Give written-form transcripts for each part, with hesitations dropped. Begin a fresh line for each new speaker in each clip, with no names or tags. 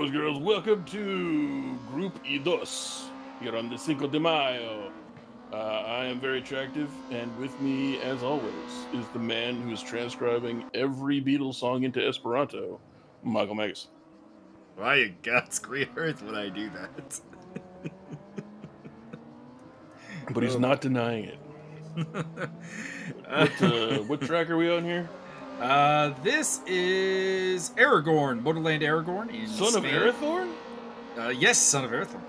boys, girls, welcome to Group I2 here on the Cinco de Mayo. I am very attractive, and with me, as always, is the man who is transcribing every Beatles song into Esperanto, Michael Magus.
Why God's green earth would I do that?
But he's not denying it. What track are we on here?
This is Aragón, MotorLand Aragón in
Son
Spain.
of Arathorn?
Yes, Son of Arathorn.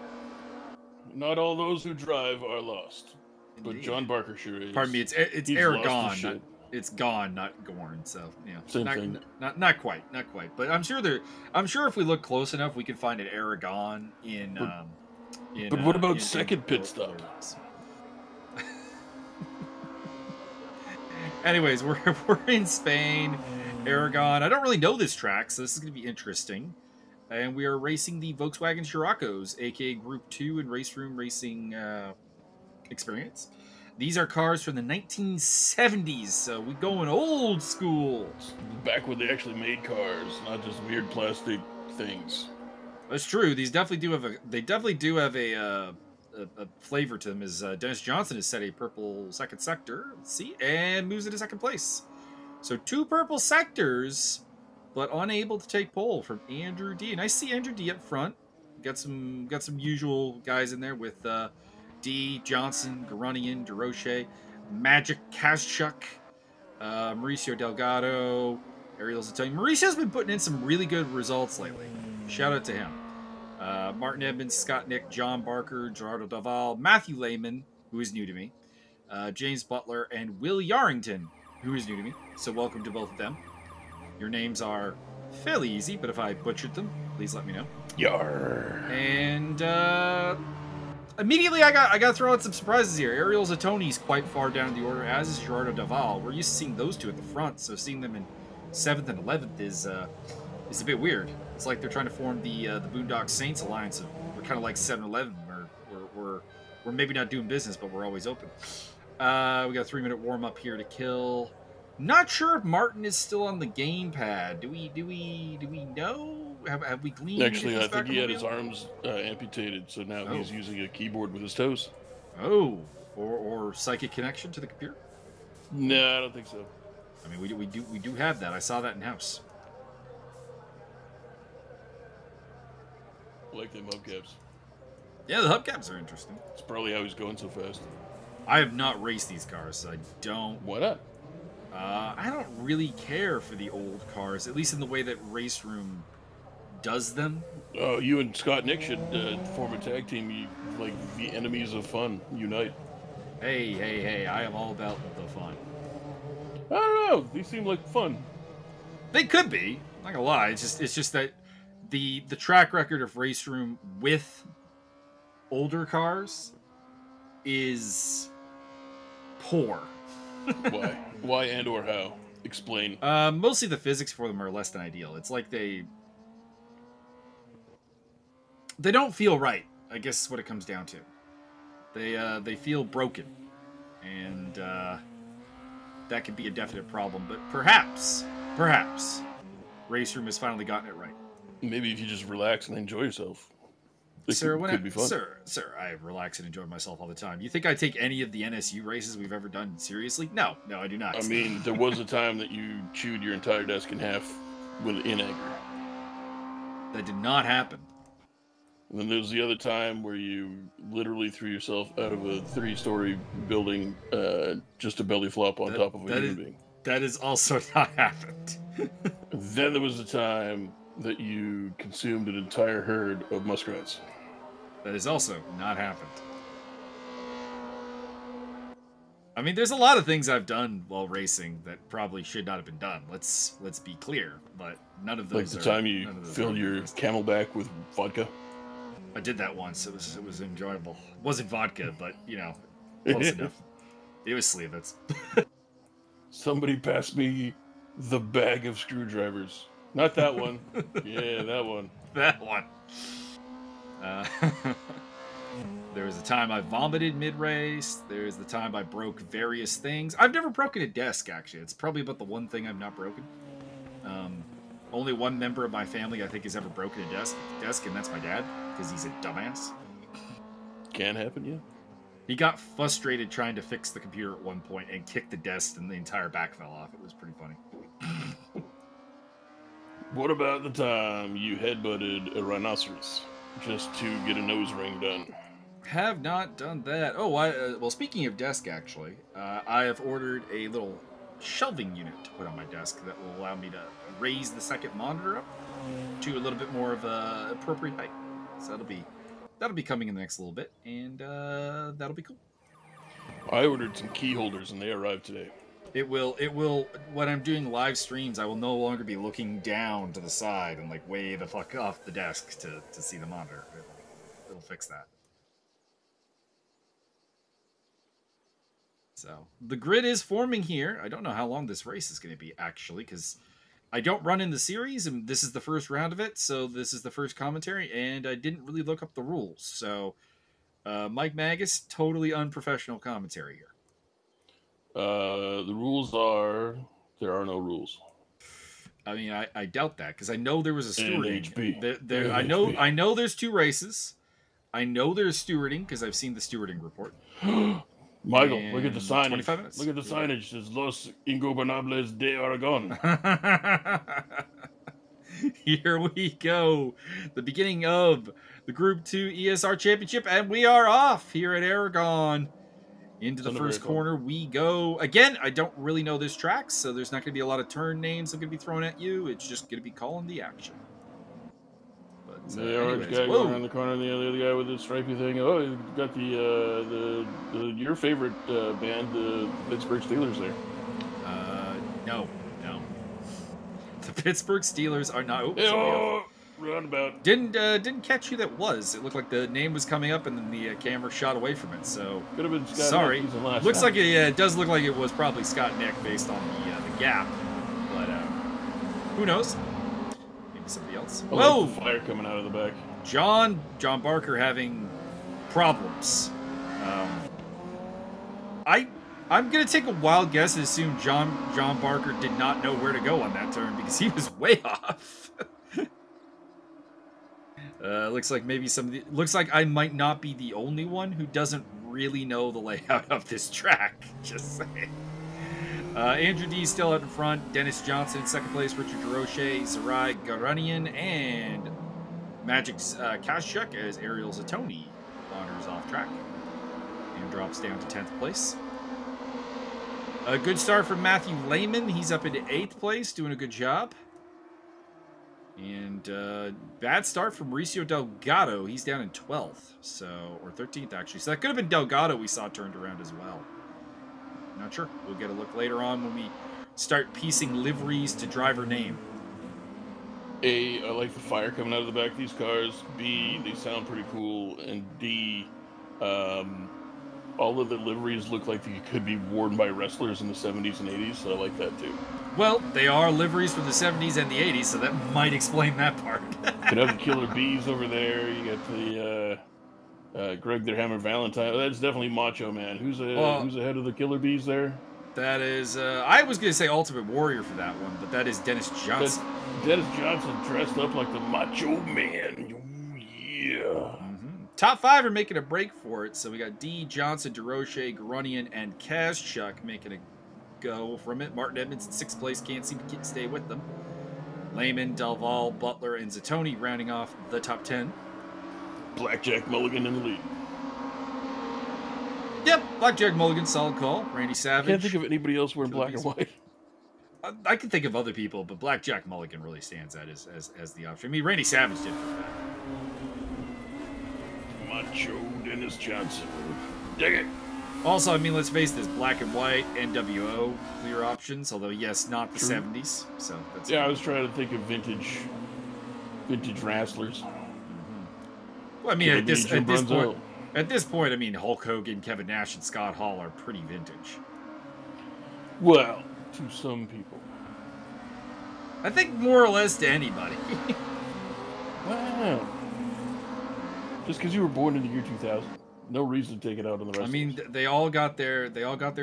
Not all those who drive are lost. Indeed. But John Barker sure is.
Pardon me, it's Aragón. It's gone, not Gorn. So yeah,
same thing.
Not quite. But I'm sure if we look close enough, we can find an Aragón in.
But what about second pit stop?
Anyways, we're in Spain, Aragón. I don't really know this track, so this is going to be interesting. And we are racing the Volkswagen Sciroccos, aka Group 2 and Race Room Racing experience. These are cars from the 1970s, so we going old school.
Back when they actually made cars, not just weird plastic things.
That's true. These definitely do have a flavor to them. As Dennis Johnson has set a purple second sector, let's see, and moves into second place. So 2 purple sectors, but unable to take pole from Andrew D. And I see Andrew D up front. Got some usual guys in there with D, Johnson, Garunian, DeRoche, Magic Kazchuk, Mauricio Delgado, Ariel Zatoni. Mauricio's been putting in some really good results lately. Shout out to him. Martin Edmonds, Scott Nick, John Barker, Gerardo Daval, Matthew Lehman, who is new to me, James Butler, and Will Yarrington, who is new to me. So welcome to both of them. Your names are fairly easy, but if I butchered them, please let me know.
Yar.
And immediately I got to throw out some surprises here. Ariel Zatoni's quite far down the order, as is Gerardo Daval. We're used to seeing those two at the front, so seeing them in 7th and 11th is a bit weird. It's like they're trying to form the Boondock Saints alliance. We're kind of like 7-Eleven. We're maybe not doing business, but we're always open. We got a 3-minute warm up here to kill. Not sure if Martin is still on the gamepad. Do we know? Have we gleaned?
Actually, I think he had his arms amputated, so now he's using a keyboard with his toes.
Oh, or psychic connection to the computer?
No, I don't think so.
I mean, we do have that. I saw that in house.
I like them hubcaps.
Yeah, the hubcaps are interesting.
It's probably how he's going so fast.
I have not raced these cars, so I don't.
Why not?
I don't really care for the old cars, at least in the way that Race Room does them.
Oh, you and Scott Nick should form a tag team. You, like the enemies of fun, unite.
Hey! I am all about the fun.
I don't know. These seem like fun.
They could be. I'm not gonna lie. It's just that the track record of Race Room with older cars is poor.
Why? Why and or how? Explain.
Mostly the physics for them are less than ideal. It's like they don't feel right, I guess is what it comes down to. They feel broken. And that could be a definite problem, but perhaps Race Room has finally gotten it right.
Maybe if you just relax and enjoy yourself.
Could be fun. Sir, I relax and enjoy myself all the time. You think I take any of the NSU races we've ever done seriously? No, I do not.
I mean, there was a time that you chewed your entire desk in half in anger.
That did not happen.
And then there's the other time where you literally threw yourself out of a 3-story building just to belly flop on top of a human being.
That has also not happened.
Then there was the time that you consumed an entire herd of muskrats.
That has also not happened. I mean, there's a lot of things I've done while racing that probably should not have been done. Let's be clear, but none of those.
Like the time you filled your Camelback with vodka.
I did that once. It was enjoyable. It wasn't vodka, but close enough. It was Slivets.
Somebody passed me the bag of screwdrivers. Not that one. Yeah, that one.
That one. There was a time I vomited mid-race. There's the time I broke various things. I've never broken a desk, actually. It's probably about the one thing I've not broken. Only one member of my family, I think, has ever broken a desk, and that's my dad, because he's a dumbass.
Can happen, yeah.
He got frustrated trying to fix the computer at one point and kicked the desk, and the entire back fell off. It was pretty funny.
What about the time you headbutted a rhinoceros just to get a nose ring done?
Have not done that. Oh, well, speaking of desk, actually, I have ordered a little shelving unit to put on my desk that will allow me to raise the second monitor up to a little bit more of a appropriate height. So that'll be coming in the next little bit, and that'll be cool.
I ordered some key holders, and they arrived today.
It will, when I'm doing live streams, I will no longer be looking down to the side and, like, way the fuck off the desk to see the monitor. It'll fix that. So, the grid is forming here. I don't know how long this race is going to be, actually, because I don't run in the series, and this is the first round of it, so this is the first commentary, and I didn't really look up the rules. So, Mike Magus, totally unprofessional commentary here.
The rules are... There are no rules.
I mean, I doubt that, because I know there was a stewarding.
NHP.
I know there's 2 races. I know there's stewarding, because I've seen the stewarding report.
Michael,
And
look at the signage.
25 minutes.
Look at the signage. It's Los Ingobernables de Aragón.
Here we go. The beginning of the Group 2 ESR Championship, and we are off here at Aragon. Into the first corner we go. Again, I don't really know this track, so there's not going to be a lot of turn names I'm going to be thrown at you. It's just going to be calling the action. But,
the orange guy going around the corner, and the other guy with the stripy thing. Oh, you got the your favorite band, the Pittsburgh Steelers there.
No. The Pittsburgh Steelers are not. Oops,
roundabout.
Didn't catch who that was. It looked like the name was coming up, and then the camera shot away from it. So
could have been Scott.
Sorry.
Nick,
looks like it does look like it was probably Scott Nick based on the gap, but who knows? Maybe somebody else.
Whoa! Like fire coming out of the back.
John Barker having problems. I'm gonna take a wild guess and assume John Barker did not know where to go on that turn because he was way off. Looks like maybe looks like I might not be the only one who doesn't really know the layout of this track. Just saying. Andrew D still out in front. Dennis Johnson in second place. Richard DeRoche, Zarai Garanian, and Magic Kashchuk as Ariel Zatoni wanders off track and drops down to 10th place. A good start from Matthew Lehman. He's up into 8th place, doing a good job. And bad start from Mauricio Delgado. He's down in 12th, or 13th actually. So that could have been Delgado we saw turned around as well. Not sure. We'll get a look later on when we start piecing liveries to driver name.
A, I like the fire coming out of the back of these cars. B, they sound pretty cool. And D, all of the liveries look like they could be worn by wrestlers in the 70s and 80s, so I like that too.
Well, they are liveries from the 70s and the 80s, so that might explain that part.
You can have the Killer Bees over there. You got the Greg the Hammer Valentine. Oh, that's definitely Macho Man. Who's ahead of the Killer Bees there?
That is, I was going to say Ultimate Warrior for that one, but that is Dennis Johnson.
Dennis Johnson dressed up like the Macho Man. Yeah.
Top 5 are making a break for it, so we got D, Johnson, DeRoche, Garunian, and Kazchuk making a go from it. Martin Edmonds in 6th place, can't seem to stay with them. Lehman, Delval, Butler, and Zatoni rounding off the top 10.
Blackjack Mulligan in the lead.
Yep, Blackjack Mulligan, solid call. Randy Savage.
Can't think of anybody else wearing black and white.
I can think of other people, but Blackjack Mulligan really stands out as the option. I mean, Randy Savage did for that.
Macho Dennis Johnson. Dig it.
Also, I mean, let's face this, black and white, NWO, clear options, although, yes, not the 70s. So that's
I was trying to think of vintage wrestlers.
Well, I mean, at this point, I mean, Hulk Hogan, Kevin Nash, and Scott Hall are pretty vintage.
Well, to some people.
I think more or less to anybody.
Wow. Just because you were born in the year 2000, no reason to take it out on the rest.
I mean, they all got their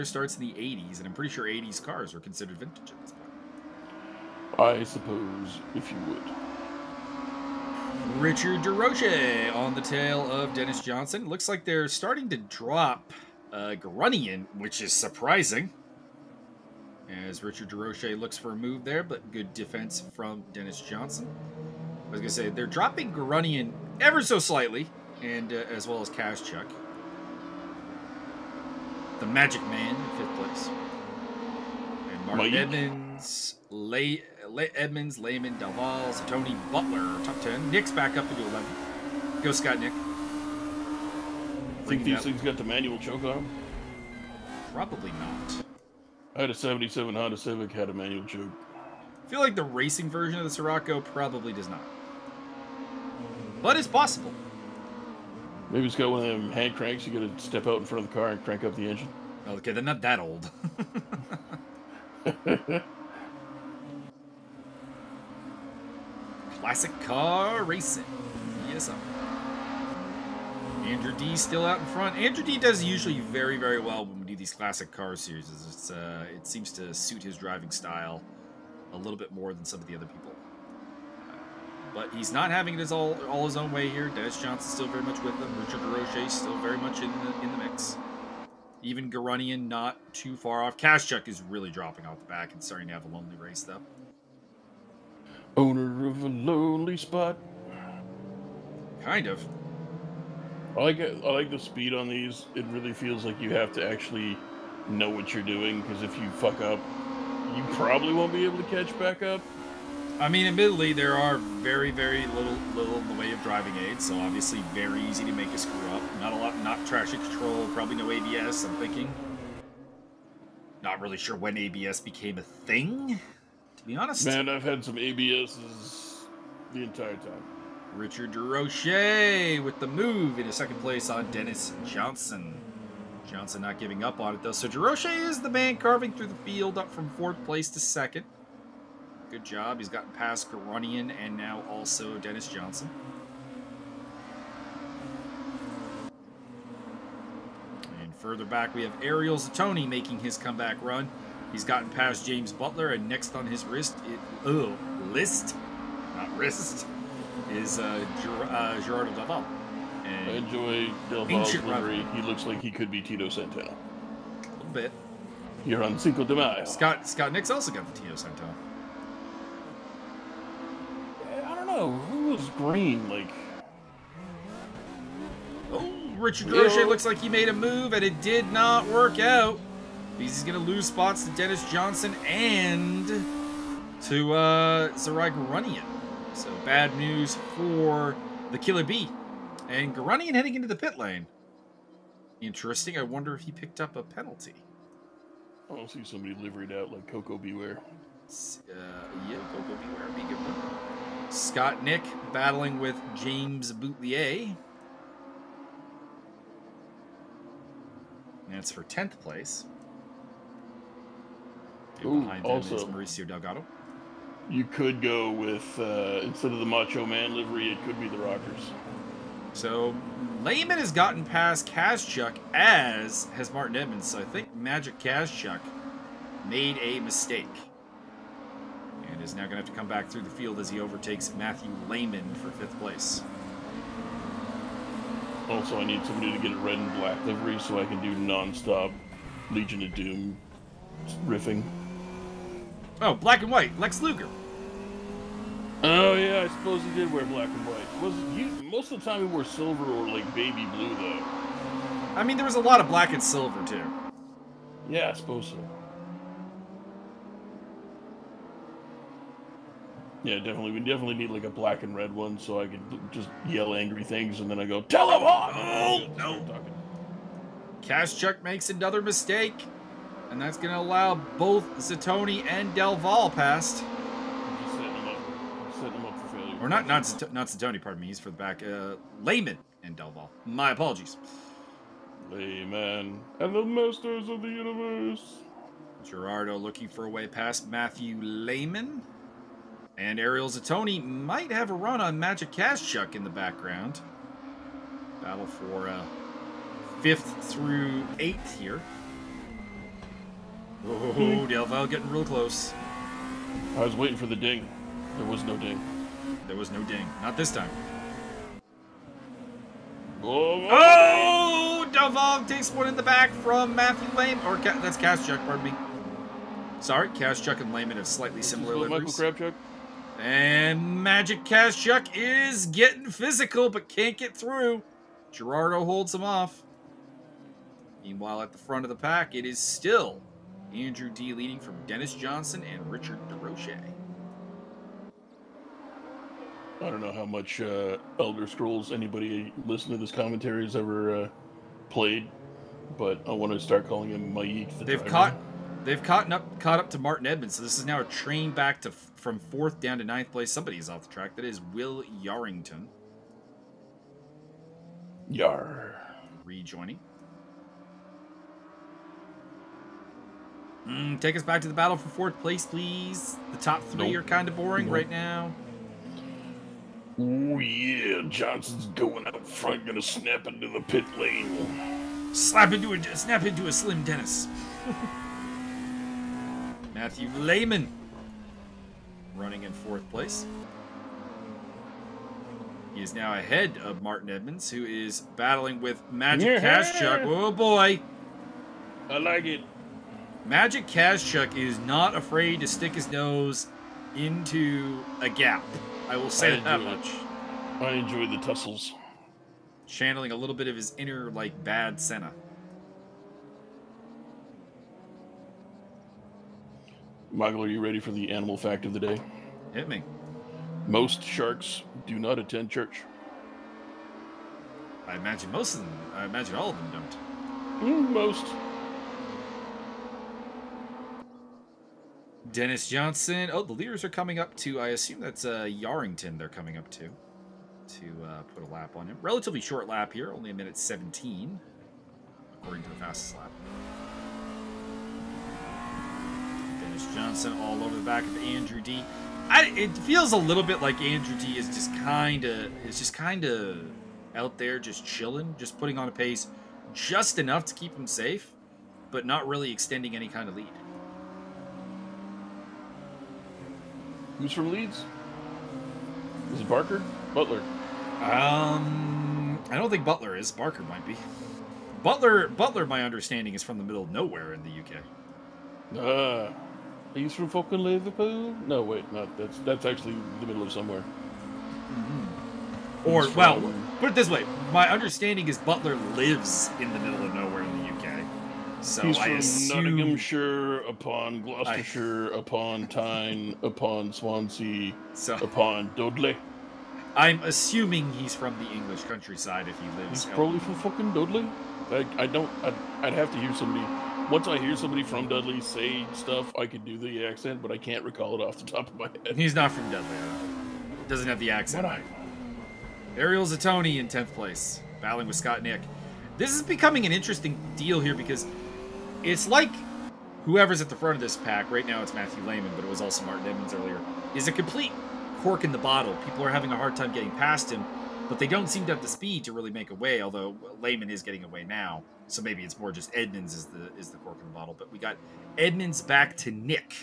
starts in the 80s, and I'm pretty sure 80s cars were considered vintage at this point.
I suppose, if you would.
Richard DeRoche on the tail of Dennis Johnson. Looks like they're starting to drop Grunion, which is surprising. As Richard DeRoche looks for a move there, but good defense from Dennis Johnson. I was going to say, they're dropping Grunion ever so slightly, and as well as Kazchuk. The Magic Man in 5th place. And Mark Edmonds, Edmonds, Lehman, Delval, Tony Butler, top 10. Nick's back up into 11. Go, Scott, Nick.
Think these things got the manual choke on them?
Probably not.
I had a 77 Honda Civic, had a manual choke.
I feel like the racing version of the Scirocco probably does not. But it's possible.
Maybe it's got one of them hand cranks. You gotta step out in front of the car and crank up the engine.
Okay, they're not that old. Classic car racing. Yes, sir. Andrew D still out in front. Andrew D does usually very, very well when we do these classic car series. It seems to suit his driving style a little bit more than some of the other people. But he's not having it all his own way here. Dennis Johnson's still very much with him. Richard DeRoche still very much in the mix. Even Grunion not too far off. Kazchuk is really dropping off the back and starting to have a lonely race, though.
Owner of a lonely spot.
Kind of.
I like the speed on these. It really feels like you have to actually know what you're doing, because if you fuck up, you probably won't be able to catch back up.
I mean, admittedly, there are very, very little in the way of driving aids, so obviously very easy to make a screw up. Not a lot, not traction control, probably no ABS, I'm thinking. Not really sure when ABS became a thing, to be honest.
Man, I've had some ABSs the entire time.
Richard DeRoche with the move in 2nd place on Dennis Johnson. Johnson not giving up on it, though. So DeRoche is the man carving through the field, up from 4th place to 2nd. Good job. He's gotten past Grunion and now also Dennis Johnson. And further back, we have Ariel Zatoni making his comeback run. He's gotten past James Butler, and next on his list, is Gerardo Delval.
I enjoy Delval's livery. He looks like he could be Tito Santana.
A little bit.
You're on Cinco de Mayo.
Scott Nick's also got the Tito Santana.
I don't know. Who was green? Like...
Oh, Richard DeRoche looks like he made a move, and it did not work out. He's going to lose spots to Dennis Johnson and to Zarai Grunion. So bad news for the Killer Bee. And Grunion heading into the pit lane. Interesting. I wonder if he picked up a penalty.
I don't see somebody liveried out like Coco Beware.
Yeah, Coco Beware. Be a good one. Scott Nick battling with James Boutelier. That's for 10th place.
Ooh,
behind them
also,
is Mauricio Delgado.
You could go with, instead of the Macho Man livery, it could be the Rockers.
So, Lehman has gotten past Kazchuk, as has Martin Edmonds. So I think Magic Kazchuk made a mistake. And is now going to have to come back through the field as he overtakes Matthew Lehman for 5th place.
Also, I need somebody to get a red and black livery so I can do non-stop Legion of Doom riffing.
Oh, black and white, Lex Luger.
Oh yeah, I suppose he did wear black and white. Most of the time he wore silver or like baby blue though.
I mean, there was a lot of black and silver too.
Yeah, I suppose so. Yeah, definitely. We definitely need like a black and red one so I can just yell angry things and then I go, tell him on! Oh, no.
Kazchuk makes another mistake. And that's going to allow both Zatoni and Delval past.
Just setting him up for failure.
Or not Zatoni, pardon me. He's for the back. Lehman and Delval. My apologies.
Lehman and the Masters of the Universe.
Gerardo looking for a way past Matthew Lehman. And Ariel Zatoni might have a run on Magic Kazchuk in the background. Battle for 5th through 8th here. Oh, Delval getting real close.
I was waiting for the ding. There was no ding.
There was no ding. Not this time.
Oh!
Dalval takes one in the back from Matthew Lame. Or that's Kaschuk, pardon me. Sorry, Kaschuk and Lehman have slightly similar liveries.
Michael Krabchuk.
And Magic Kaschuk is getting physical, but can't get through. Gerardo holds him off. Meanwhile, at the front of the pack, it is still Andrew D. leading from Dennis Johnson and Richard DeRoche.
I don't know how much Elder Scrolls anybody listening to this commentary has ever played, but I want to start calling him Maik the driver.
They've caught up to Martin Edmonds, so this is now a train back to from 4th down to 9th place. Somebody is off the track. That is Will Yarrington.
Yar.
Rejoining. Take us back to the battle for 4th place, please. The top 3 are kind of boring right now.
Oh yeah, Johnson's going out front, gonna snap into the pit lane.
Snap into a Slim Dennis. Matthew Lehman running in 4th place. He is now ahead of Martin Edmonds, who is battling with Magic Kaschuk. Oh boy.
I like it.
Magic Kaschuk is not afraid to stick his nose into a gap. I will say that much.
I enjoy the tussles.
Channeling a little bit of his inner, like, bad Senna.
Michael, are you ready for the animal fact of the day?
Hit me.
Most sharks do not attend church.
I imagine most of them. I imagine all of them don't.
Most.
Dennis Johnson. Oh, the leaders are coming up to, I assume that's Yarrington they're coming up to put a lap on him. Relatively short lap here, only 1:17, according to the fastest lap. Dennis Johnson all over the back of Andrew D. It feels a little bit like Andrew D is just kind of out there, just chilling, just putting on a pace just enough to keep him safe, but not really extending any kind of lead.
Who's from Leeds? Is it Barker? Butler?
I don't think Butler is. Barker might be. Butler, my understanding, is from the middle of nowhere in the UK.
He's from fucking Liverpool? No, wait, no, that's actually the middle of somewhere.
Mm-hmm. Or, well, put it this way. My understanding is Butler lives in the middle of nowhere in the UK. So
he's
I
from
assume...
Nottinghamshire, upon Gloucestershire, upon Tyne, upon Swansea, upon Dudley.
I'm assuming he's from the English countryside if he lives.
He's probably from fucking Dudley. I'd have to hear somebody. Once I hear somebody from Dudley say stuff, I could do the accent, but I can't recall it off the top of my head.
He's not from Dudley. Doesn't have the accent. Ariel Zatoni in 10th place, battling with Scott Nick. This is becoming an interesting deal here because it's like whoever's at the front of this pack, right now it's Matthew Lehman, but it was also Martin Edmonds earlier, is a complete cork in the bottle. People are having a hard time getting past him, but they don't seem to have the speed to really make away, although Lehman is getting away now. So maybe it's more just Edmonds is the cork in the bottle. But we got Edmonds back to Nick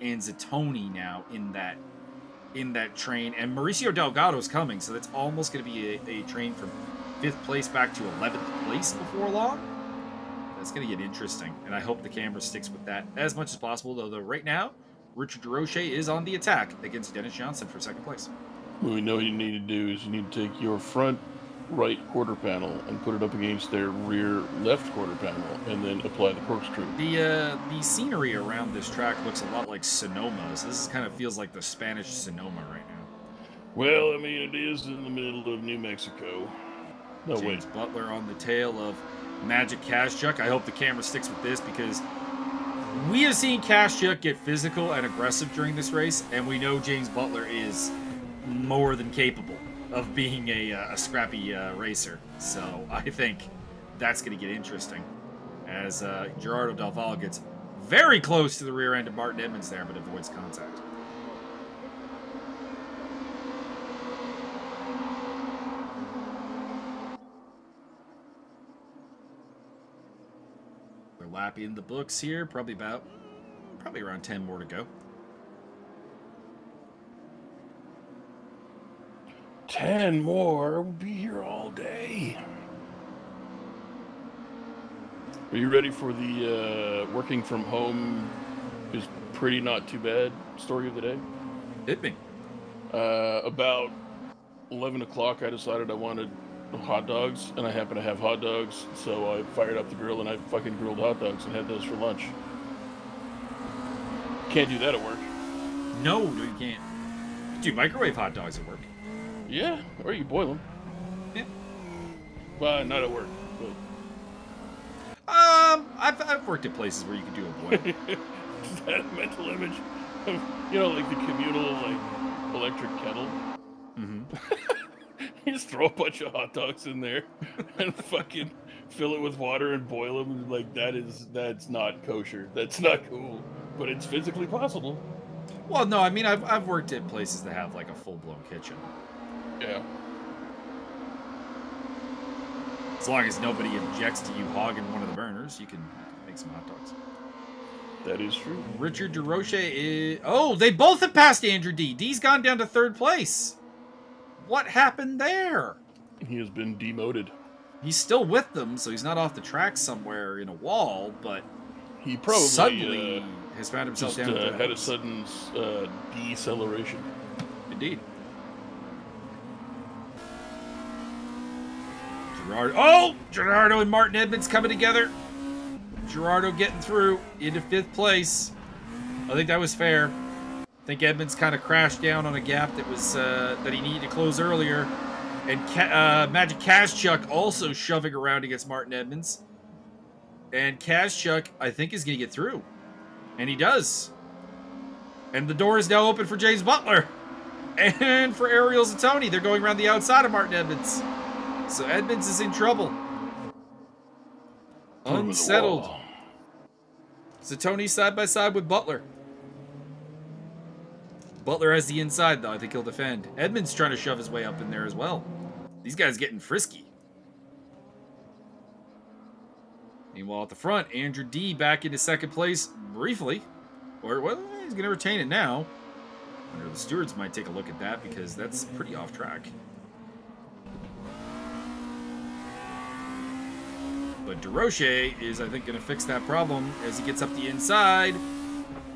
and Zatoni now in that train. And Mauricio Delgado's coming, so that's almost going to be a train from 5th place back to 11th place before long. That's going to get interesting, and I hope the camera sticks with that as much as possible, though right now, Richard DeRoche is on the attack against Dennis Johnson for 2nd place.
What we know you need to do is you need to take your front right quarter panel and put it up against their rear left quarter panel, and then apply the corkscrew.
The scenery around this track looks a lot like Sonoma, so this kind of feels like the Spanish Sonoma right now.
Well, I mean, it is in the middle of New Mexico. No,
James Butler on the tail of Magic Kaschuk. I hope the camera sticks with this because we have seen Kaschuk get physical and aggressive during this race, and we know James Butler is more than capable of being a scrappy racer. So I think that's going to get interesting as Gerardo Delval gets very close to the rear end of Martin Edmonds there, but avoids contact. Lap in the books here, probably around 10 more to go.
10 more. We'll be here all day. Are you ready for the working from home is pretty not too bad story of the day?
Hit me.
About 11 o'clock, I decided I wanted hot dogs, and I happen to have hot dogs, so I fired up the grill and I fucking grilled hot dogs and had those for lunch. Can't do that at work.
No, you can't. Do microwave hot dogs at work?
Yeah, or you boil them.
Yeah.
Well, not at work, but...
I've worked at places where you can do a boil.
Is that a mental image? You know, like the communal, like, electric kettle?
Mm-hmm.
You just throw a bunch of hot dogs in there and fucking fill it with water and boil them. Like, that's not kosher. That's not cool. But it's physically possible.
Well, no, I mean, I've worked at places that have, like, a full-blown kitchen.
Yeah.
As long as nobody objects to you hogging one of the burners, you can make some hot dogs.
That is true.
Richard DeRoche is... Oh, they both have passed Andrew D. D's gone down to 3rd place. What happened there?
He has been demoted.
He's still with them, so he's not off the track somewhere in a wall, but
he probably
suddenly has found himself
just,
down.
Had a sudden deceleration.
Indeed. Gerardo and Martin Edmonds coming together. Gerardo getting through into 5th place. I think that was fair. I think Edmonds kind of crashed down on a gap that was that he needed to close earlier. And Magic Kazchuk also shoving around against Martin Edmonds. And Kazchuk, I think, is going to get through. And he does. And the door is now open for James Butler. And for Ariel Zatoni. They're going around the outside of Martin Edmonds. So Edmonds is in trouble. Unsettled. Zatoni side by side with Butler. Butler has the inside, though. I think he'll defend. Edmonds trying to shove his way up in there as well. These guys getting frisky. Meanwhile, at the front, Andrew D back into 2nd place briefly. Or, well, he's going to retain it now. I wonder if the stewards might take a look at that because that's pretty off track. But DeRoche is, I think, going to fix that problem as he gets up the inside.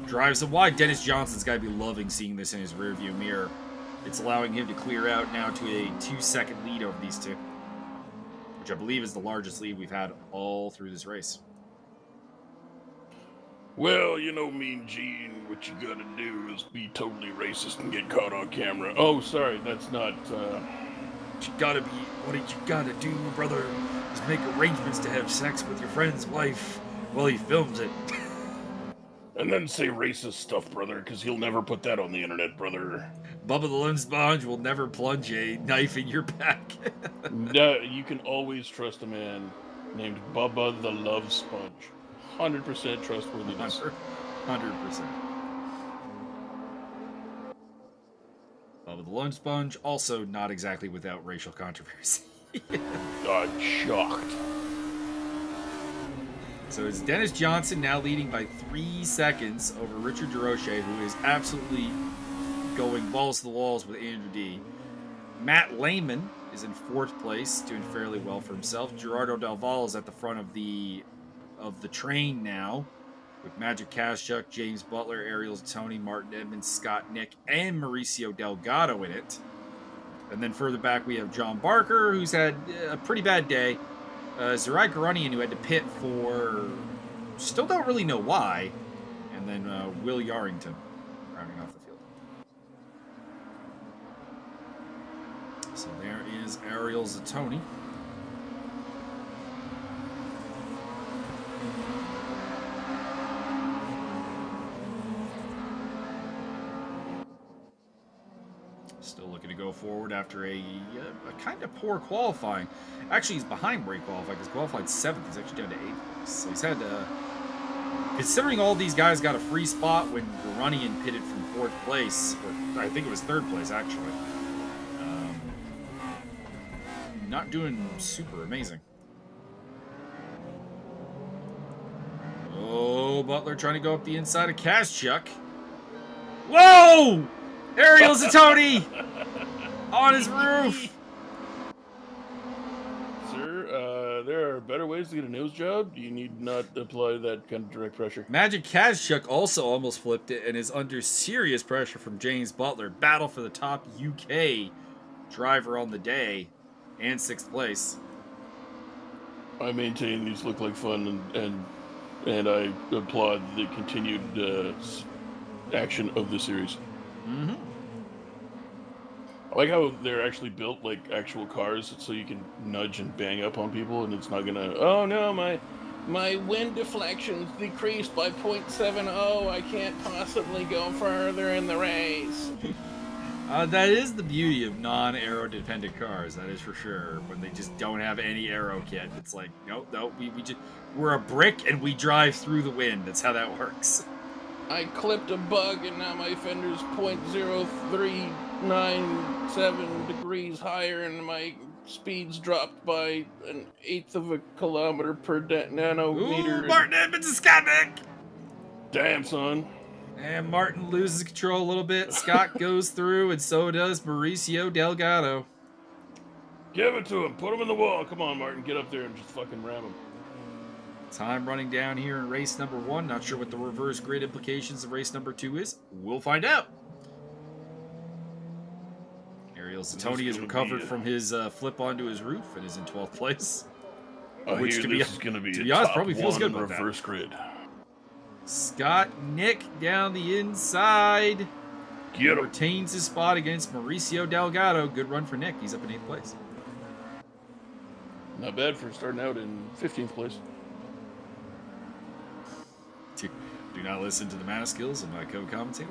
Drives him wide. Dennis Johnson's got to be loving seeing this in his rearview mirror. It's allowing him to clear out now to a 2-second lead over these two. Which I believe is the largest lead we've had all through this race.
Well, you know, Mean Gene, what you gotta do is be totally racist and get caught on camera. Oh, sorry, that's not,
What you gotta do, brother, is make arrangements to have sex with your friend's wife while he films it.
And then say racist stuff, brother, because he'll never put that on the internet, brother.
Bubba the Lone Sponge will never plunge a knife in your back.
No, you can always trust a man named Bubba the Love Sponge. 100% trustworthiness.
100%. Bubba the Lone Sponge, also not exactly without racial controversy.
I'm shocked.
So it's Dennis Johnson now leading by 3 seconds over Richard DeRoche, who is absolutely going balls to the walls with Andrew D. Matt Lehman is in 4th place, doing fairly well for himself. Gerardo Del Valle is at the front of the train now, with Magic Kazchuk, James Butler, Ariel Zatoni, Martin Edmonds, Scott Nick, and Mauricio Delgado in it. And then further back we have John Barker, who's had a pretty bad day. Zerai Garunian, who had to pit for... still don't really know why. And then Will Yarrington, rounding off the field. So there is Ariel Zatoni. Still looking to go forward after a kind of poor qualifying. Actually, he's behind where he qualified. He's qualified 7th. He's actually down to 8th. So he's had considering all these guys got a free spot when Garunian pitted from 4th place, or I think it was 3rd place, actually. Not doing super amazing. Oh, Butler trying to go up the inside of Kazchuk. Whoa! Ariel Zatoni On his roof!
Sir, there are better ways to get a nose job. You need not apply that kind of direct pressure.
Magic Kazchuk also almost flipped it and is under serious pressure from James Butler. Battle for the top UK driver on the day and 6th place.
I maintain these look like fun, and I applaud the continued action of the series.
Mm-hmm.
I like how they're actually built like actual cars, so you can nudge and bang up on people, and it's not gonna. Oh no, my wind deflection's decreased by 0.70. I can't possibly go further in the race.
That is the beauty of non-aero dependent cars. That is for sure. When they just don't have any aero kit, it's like nope, we're a brick and we drive through the wind. That's how that works.
I clipped a bug and now my fender's 0.0397 degrees higher and my speed's dropped by 1/8 of a kilometer per nanometer.
Ooh, Martin Edmonds and Scott Nick!
Damn, son.
And Martin loses control a little bit. Scott goes through and so does Mauricio Delgado.
Give it to him. Put him in the wall. Come on, Martin. Get up there and just fucking ram him.
Time running down here in race number 1. Not sure what the reverse grid implications of race number 2 is. We'll find out. Ariel Zatoni has recovered from his flip onto his roof and is in 12th place.
Which to be honest,
probably feels good about
reverse grid.
Scott Nick down the inside.
Get him.
Retains his spot against Mauricio Delgado. Good run for Nick. He's up in 8th place.
Not bad for starting out in 15th place.
Do not listen to the mana skills of my co-commentator.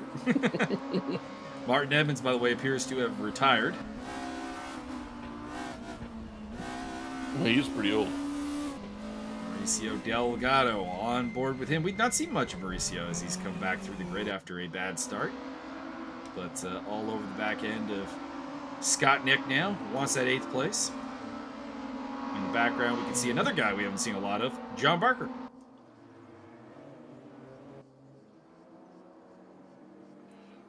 Martin Edmonds, by the way, appears to have retired.
Well, he's pretty old.
Mauricio Delgado on board with him. We've not seen much of Mauricio as he's come back through the grid after a bad start. But all over the back end of Scott Nick now. Wants that 8th place. In the background, we can see another guy we haven't seen a lot of, John Barker.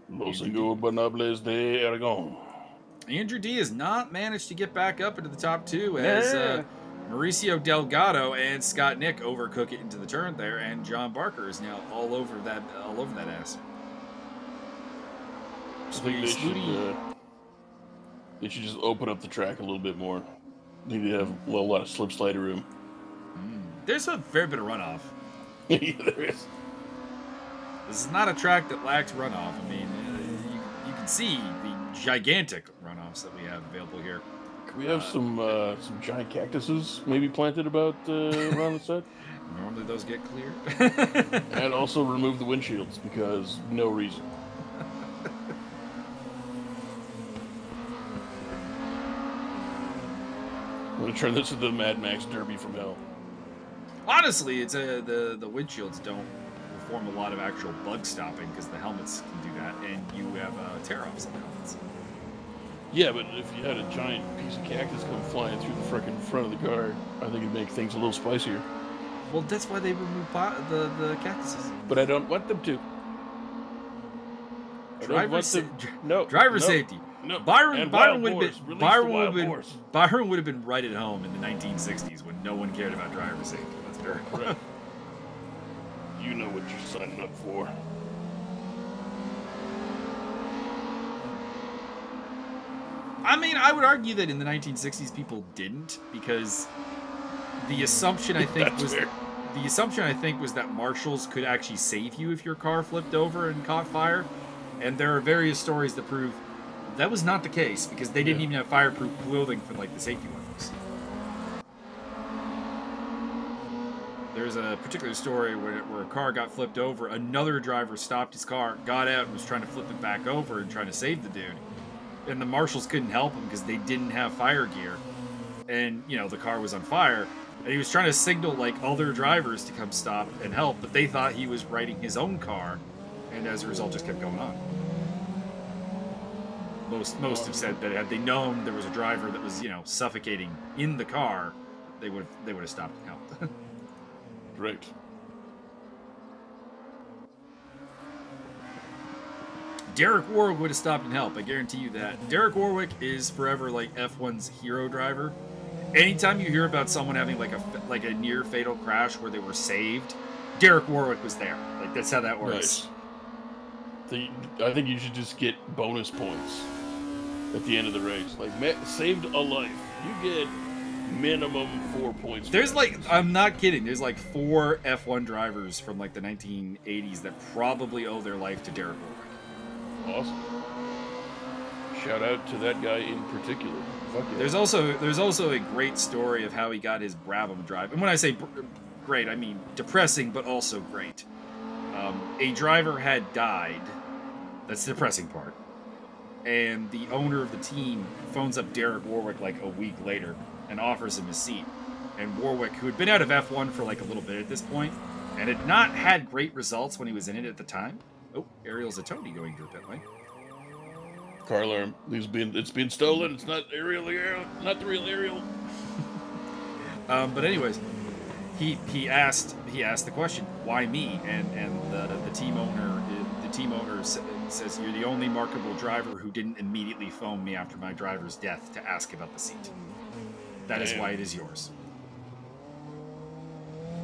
Los Ingobernables de Aragón.
Andrew D has not managed to get back up into the top 2 as Mauricio Delgado and Scott Nick overcook it into the turn there, and John Barker is now all over that ass.
I think they should just open up the track a little bit more. Need to have a lot of slip slider room.
There's a fair bit of runoff.
Yeah, there is.
This is not a track that lacks runoff. I mean, you can see the gigantic runoffs that we have available here.
Can we have some giant cactuses maybe planted about around the set?
Normally those get cleared.
And also remove the windshields because no reason. I'm gonna turn this into the Mad Max Derby from hell.
Honestly, it's the windshields don't perform a lot of actual bug stopping because the helmets can do that, and you have tear-offs on the helmets.
Yeah, but if you had a giant piece of cactus come flying through the frickin' front of the car, I think it'd make things a little spicier.
Well, that's why they remove the cactuses.
But I don't want them to.
Driver safety.
No.
Byron would have been right at home in the 1960s when no one cared about driver safety. That's very
correct. You know what you're signing up for.
I mean, I would argue that in the 1960s people didn't, because the assumption I think was that marshals could actually save you if your car flipped over and caught fire, and there are various stories that prove that was not the case because they didn't even have fireproof clothing for like the safety weapons. There's a particular story where a car got flipped over. Another driver stopped his car, got out, and was trying to flip it back over and trying to save the dude. And the marshals couldn't help him because they didn't have fire gear. And, you know, the car was on fire. And he was trying to signal, like, other drivers to come stop and help, but they thought he was righting his own car. And as a result, just kept going on. Most have said that had they known there was a driver that was, you know, suffocating in the car, they would have stopped and helped.
Right.
Derek Warwick would have stopped and helped. I guarantee you that. Derek Warwick is forever like F1's hero driver. Anytime you hear about someone having like a near fatal crash where they were saved, Derek Warwick was there. Like that's how that works.
Nice. I think you should just get bonus points at the end of the race. Like saved a life, you get minimum 4 points.
There's like, I'm not kidding. There's like 4 F1 drivers from like the 1980s that probably owe their life to Derek Warwick.
Awesome. Shout out to that guy in particular. Fuck yeah.
There's also a great story of how he got his Brabham drive. And when I say great, I mean depressing, but also great. A driver had died. That's the depressing part. And the owner of the team phones up Derek Warwick like a week later and offers him his seat. And Warwick, who had been out of F1 for like a little bit at this point, and had not had great results when he was in it at the time. Oh, Ariel Zatoni going through pit lane.
Car alarm. It's been stolen. It's not Ariel, not the real Ariel.
But anyways, he asked the question, why me? And the team owner says, you're the only marketable driver who didn't immediately phone me after my driver's death to ask about the seat. That is why it is yours.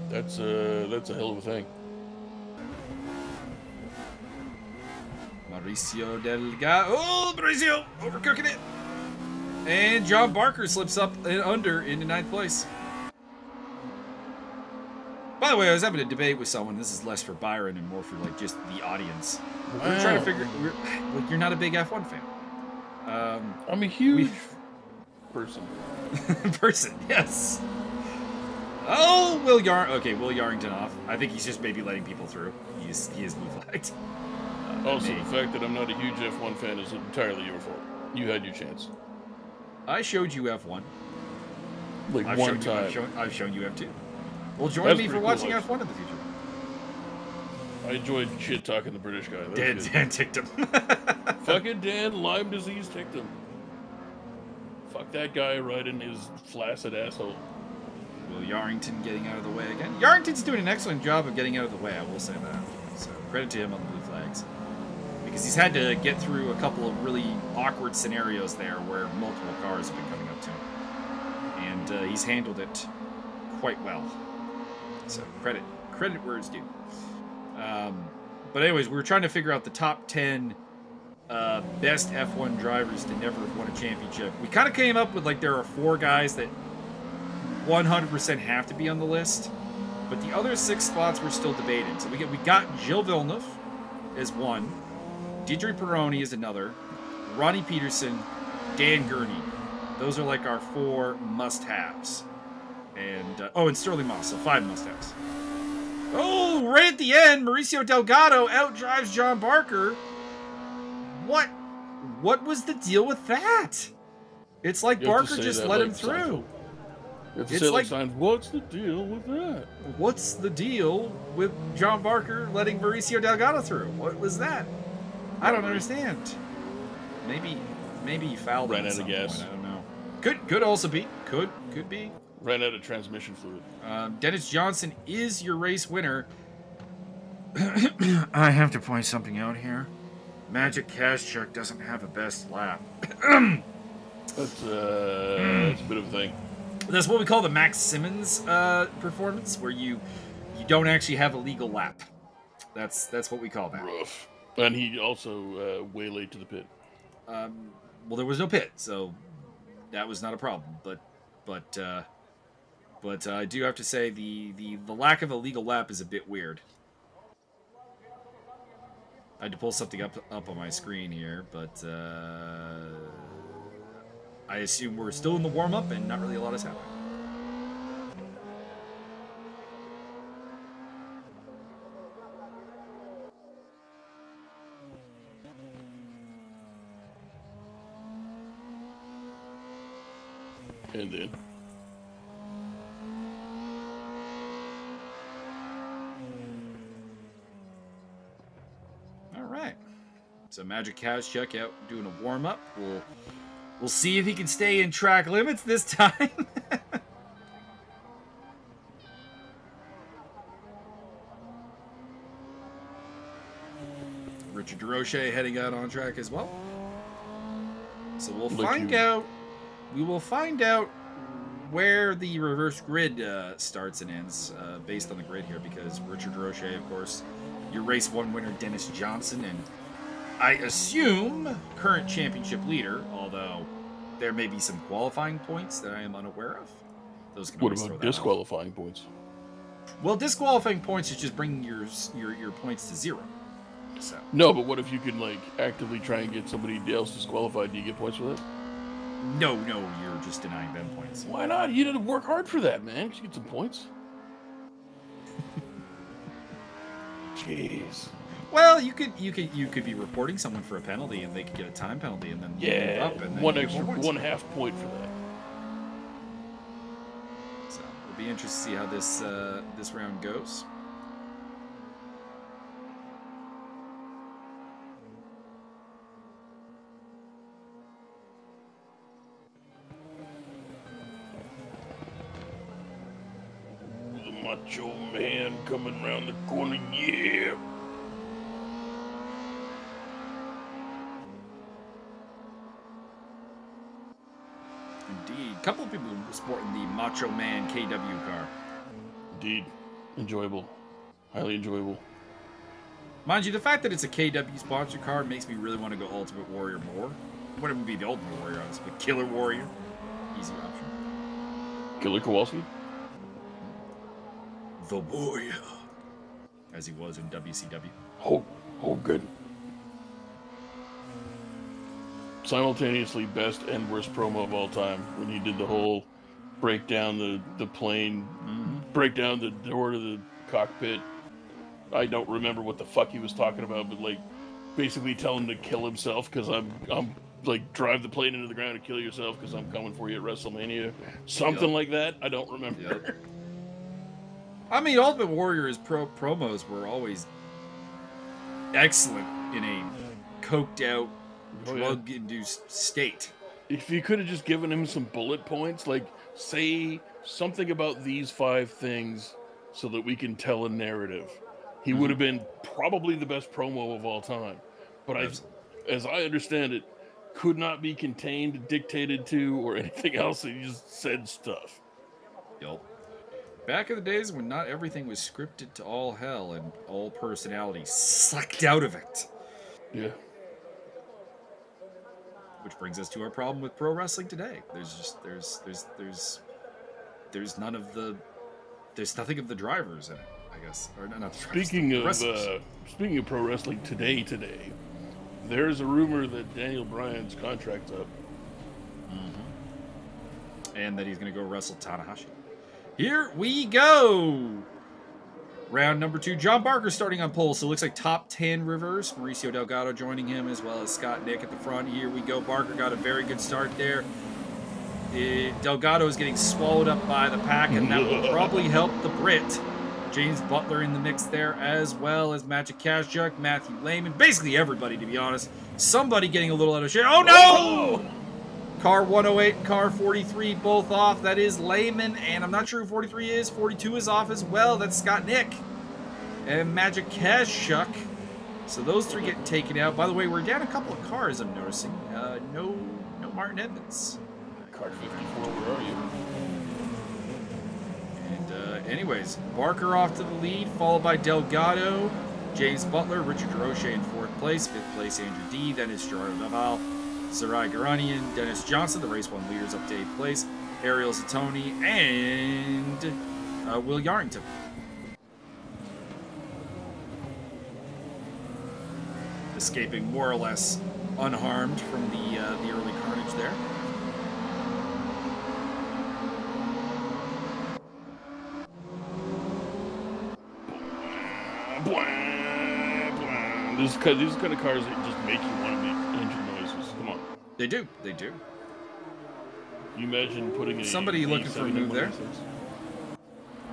That's a hell of a thing.
Mauricio Delgado. Oh, Mauricio! Overcooking it! And John Barker slips up and under into 9th place. By the way, I was having a debate with someone. This is less for Byron and more for like just the audience. We're trying to figure. Like, you're not a big F1 fan.
I'm a huge person.
Person, yes. Oh, Will Yarrington off. I think he's just maybe letting people through. He is blue flagged.
Also, the fact that I'm not a huge F1 fan is entirely your fault. You had your chance.
I showed you F1.
Like one time.
I've shown you F2. Well, join me for watching F1 in the future.
I enjoyed shit talking the British guy.
Dan ticked him.
Fucking Dan, Lyme disease ticked him. Fuck that guy right in his flaccid asshole.
Will Yarrington getting out of the way again? Yarrington's doing an excellent job of getting out of the way, I will say that. So credit to him on the blue flags. Because he's had to get through a couple of really awkward scenarios there where multiple cars have been coming up to him. And he's handled it quite well. So credit where it's due. But anyways, we were trying to figure out the top 10 best F1 drivers to never have won a championship. We kind of came up with like there are 4 guys that 100% have to be on the list, but the other 6 spots we're still debating. So we got Gilles Villeneuve as one, Didier Pironi is another, Ronnie Peterson, Dan Gurney. Those are like our 4 must-haves. And and Sterling Moss, so 5 must-haves. Oh, right at the end, Mauricio Delgado outdrives John Barker. What was the deal with that? It's like Barker just let him through.
You have to say like Seinfeld, what's the deal with that?
What's the deal with John Barker letting Mauricio Delgado through? What was that? I don't understand. Maybe he fouled him at some point. I don't know. Could also be. Could be.
Ran out of transmission fluid.
Dennis Johnson is your race winner. I have to point something out here. Magic Cash Check doesn't have a best lap.
That's a bit of a thing.
That's what we call the Max Simmons performance, where you don't actually have a legal lap. That's what we call that.
Rough. And he also way late to the pit.
Well, there was no pit, so that was not a problem. But I do have to say the lack of a legal lap is a bit weird. I had to pull something up on my screen here, but I assume we're still in the warm-up and not really a lot has happened.
And then
all right, so Magic Cash Check out doing a warm-up. We'll see if he can stay in track limits this time. Richard DeRoche heading out on track as well. So we'll
Look
find
you.
out. We will find out where the reverse grid starts and ends based on the grid here, because Richard DeRoche, of course, your race 1 winner Dennis Johnson, and I assume current championship leader, although there may be some qualifying points that I am unaware of. Those can
What
always throw
about
that off.
disqualifying points?
Well, disqualifying points is just bringing your points to 0. So
No, but what if you can like actively try and get somebody else disqualified? Do you get points for that?
no, you're just denying them points.
Why not? You didn't work hard for that, man. You should get some points. Jeez.
Well, you could be reporting someone for a penalty, and they could get a time penalty, and then
Yeah,
move up, and then
one
you get
extra,
more points.
1/2 point for that.
So it'll be interesting to see how this round goes.
The Macho Man coming around the corner, yeah.
Indeed, a couple of people sporting the Macho Man KW car.
Indeed, enjoyable, highly enjoyable.
Mind you, the fact that it's a KW sponsored car makes me really want to go Ultimate Warrior more. Wouldn't be the Ultimate Warrior, honestly, but Killer Warrior, easy option.
Killer Kowalski.
The Warrior, as he was in WCW.
Hogan. Simultaneously best and worst promo of all time when he did the whole break down the plane, break down the door to the cockpit. I don't remember what the fuck he was talking about, but like basically tell him to kill himself because I'm like drive the plane into the ground and kill yourself because I'm coming for you at WrestleMania. Something like that. I don't remember.
Yep. I mean, Ultimate Warrior's promos were always excellent in a coked out, drug-induced state.
If you could have just given him some bullet points, like say something about these 5 things so that we can tell a narrative, he would have been probably the best promo of all time. But as I understand it, could not be contained, dictated to, or anything else. He just said stuff.
Yup. Back in the days when not everything was scripted to all hell and all personality sucked out of it.
Yeah.
Which brings us to our problem with pro wrestling today. There's nothing of the drivers in it, I guess. Or not the drivers,
Speaking of pro wrestling today, there's a rumor that Daniel Bryan's contract's up.
And that he's going to go wrestle Tanahashi. Here we go! Round number 2. John Barker starting on pole, so it looks like top 10 reverse. Mauricio Delgado joining him, as well as Scott Nick at the front. Here we go. Barker got a very good start there. Delgado is getting swallowed up by the pack, and that will probably help the Brit. James Butler in the mix there, as well as Magic Kashchuk, Matthew Lehman. Basically everybody, to be honest. Somebody getting a little out of shape. Oh, no! Car 108 and car 43 both off. That is Lehman, and I'm not sure who 43 is. 42 is off as well. That's Scott Nick and Magic Kashchuk. So those 3 getting taken out. By the way, we're down a couple of cars, I'm noticing. No Martin Edmonds.
Car 54, where are you?
And anyways, Barker off to the lead, followed by Delgado, James Butler, Richard DeRoche in 4th place, 5th place Andrew D, then is Gerardo Naval, Sarai Garanian, Dennis Johnson, the race 1 leaders up to 8th place, Ariel Zatoni, and Will Yarrington. Escaping more or less unharmed from the early carnage there.
These kind of cars that just make you want to make engine noises. Come on.
They do. They do.
You imagine putting a
somebody looking for a move there.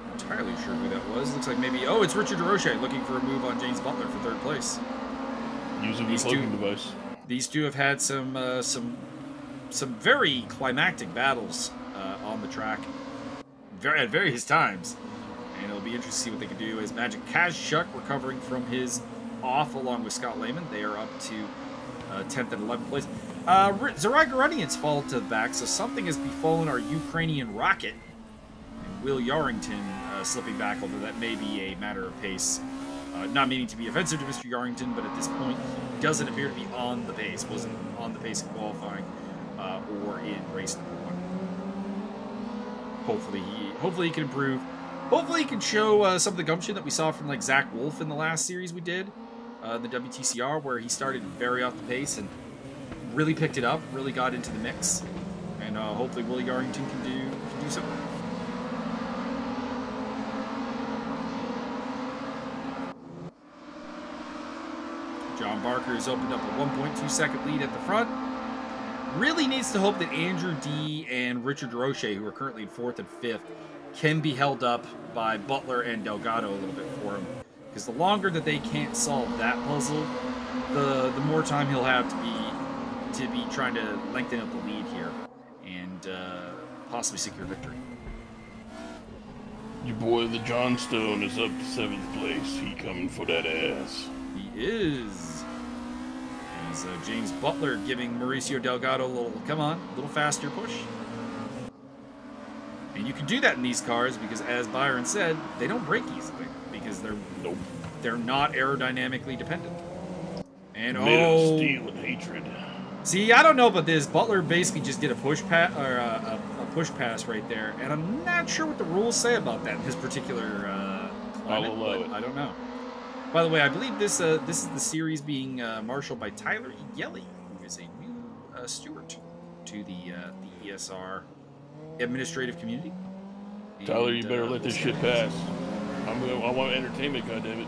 Not entirely sure who that was. Looks like maybe it's Richard DeRoche looking for a move on James Butler for 3rd place.
Using the cloaking device.
These 2 have had some very climactic battles on the track at various times, and it'll be interesting to see what they can do as Magic Kashchuk recovering from his off along with Scott Lehman. They are up to 10th and 11th place. Zarai Garunian's fallen to the back, so something has befallen our Ukrainian rocket. And Will Yarrington slipping back, although that may be a matter of pace. Not meaning to be offensive to Mr. Yarrington, but at this point, he doesn't appear to be on the pace. Wasn't on the pace in qualifying or in race number 1. Hopefully he can improve. Hopefully he can show some of the gumption that we saw from like Zach Wolf in the last series we did, the WTCR, where he started very off the pace and really picked it up, really got into the mix, and hopefully Willie Yarrington can do something. John Barker has opened up a 1.2 second lead at the front. Really needs to hope that Andrew D and Richard Roche, who are currently in 4th and 5th, can be held up by Butler and Delgado a little bit for him. Because the longer that they can't solve that puzzle, the more time he'll have to be trying to lengthen up the lead here and possibly secure victory.
Your boy, the Johnstone, is up to 7th place. He coming for that ass.
He is. As James Butler giving Mauricio Delgado a little, come on, a little faster push. And you can do that in these cars because, as Byron said, they don't break easily because they're not aerodynamically dependent. And
made of steel and hatred.
See, I don't know about this. Butler basically just did a push pass or a push pass right there, and I'm not sure what the rules say about that in this particular climate. But I don't know. By the way, I believe this is the series being marshaled by Tyler Yelly, who is a new steward to the ESR administrative community.
Tyler, you better let this shit pass. I want entertainment, goddammit.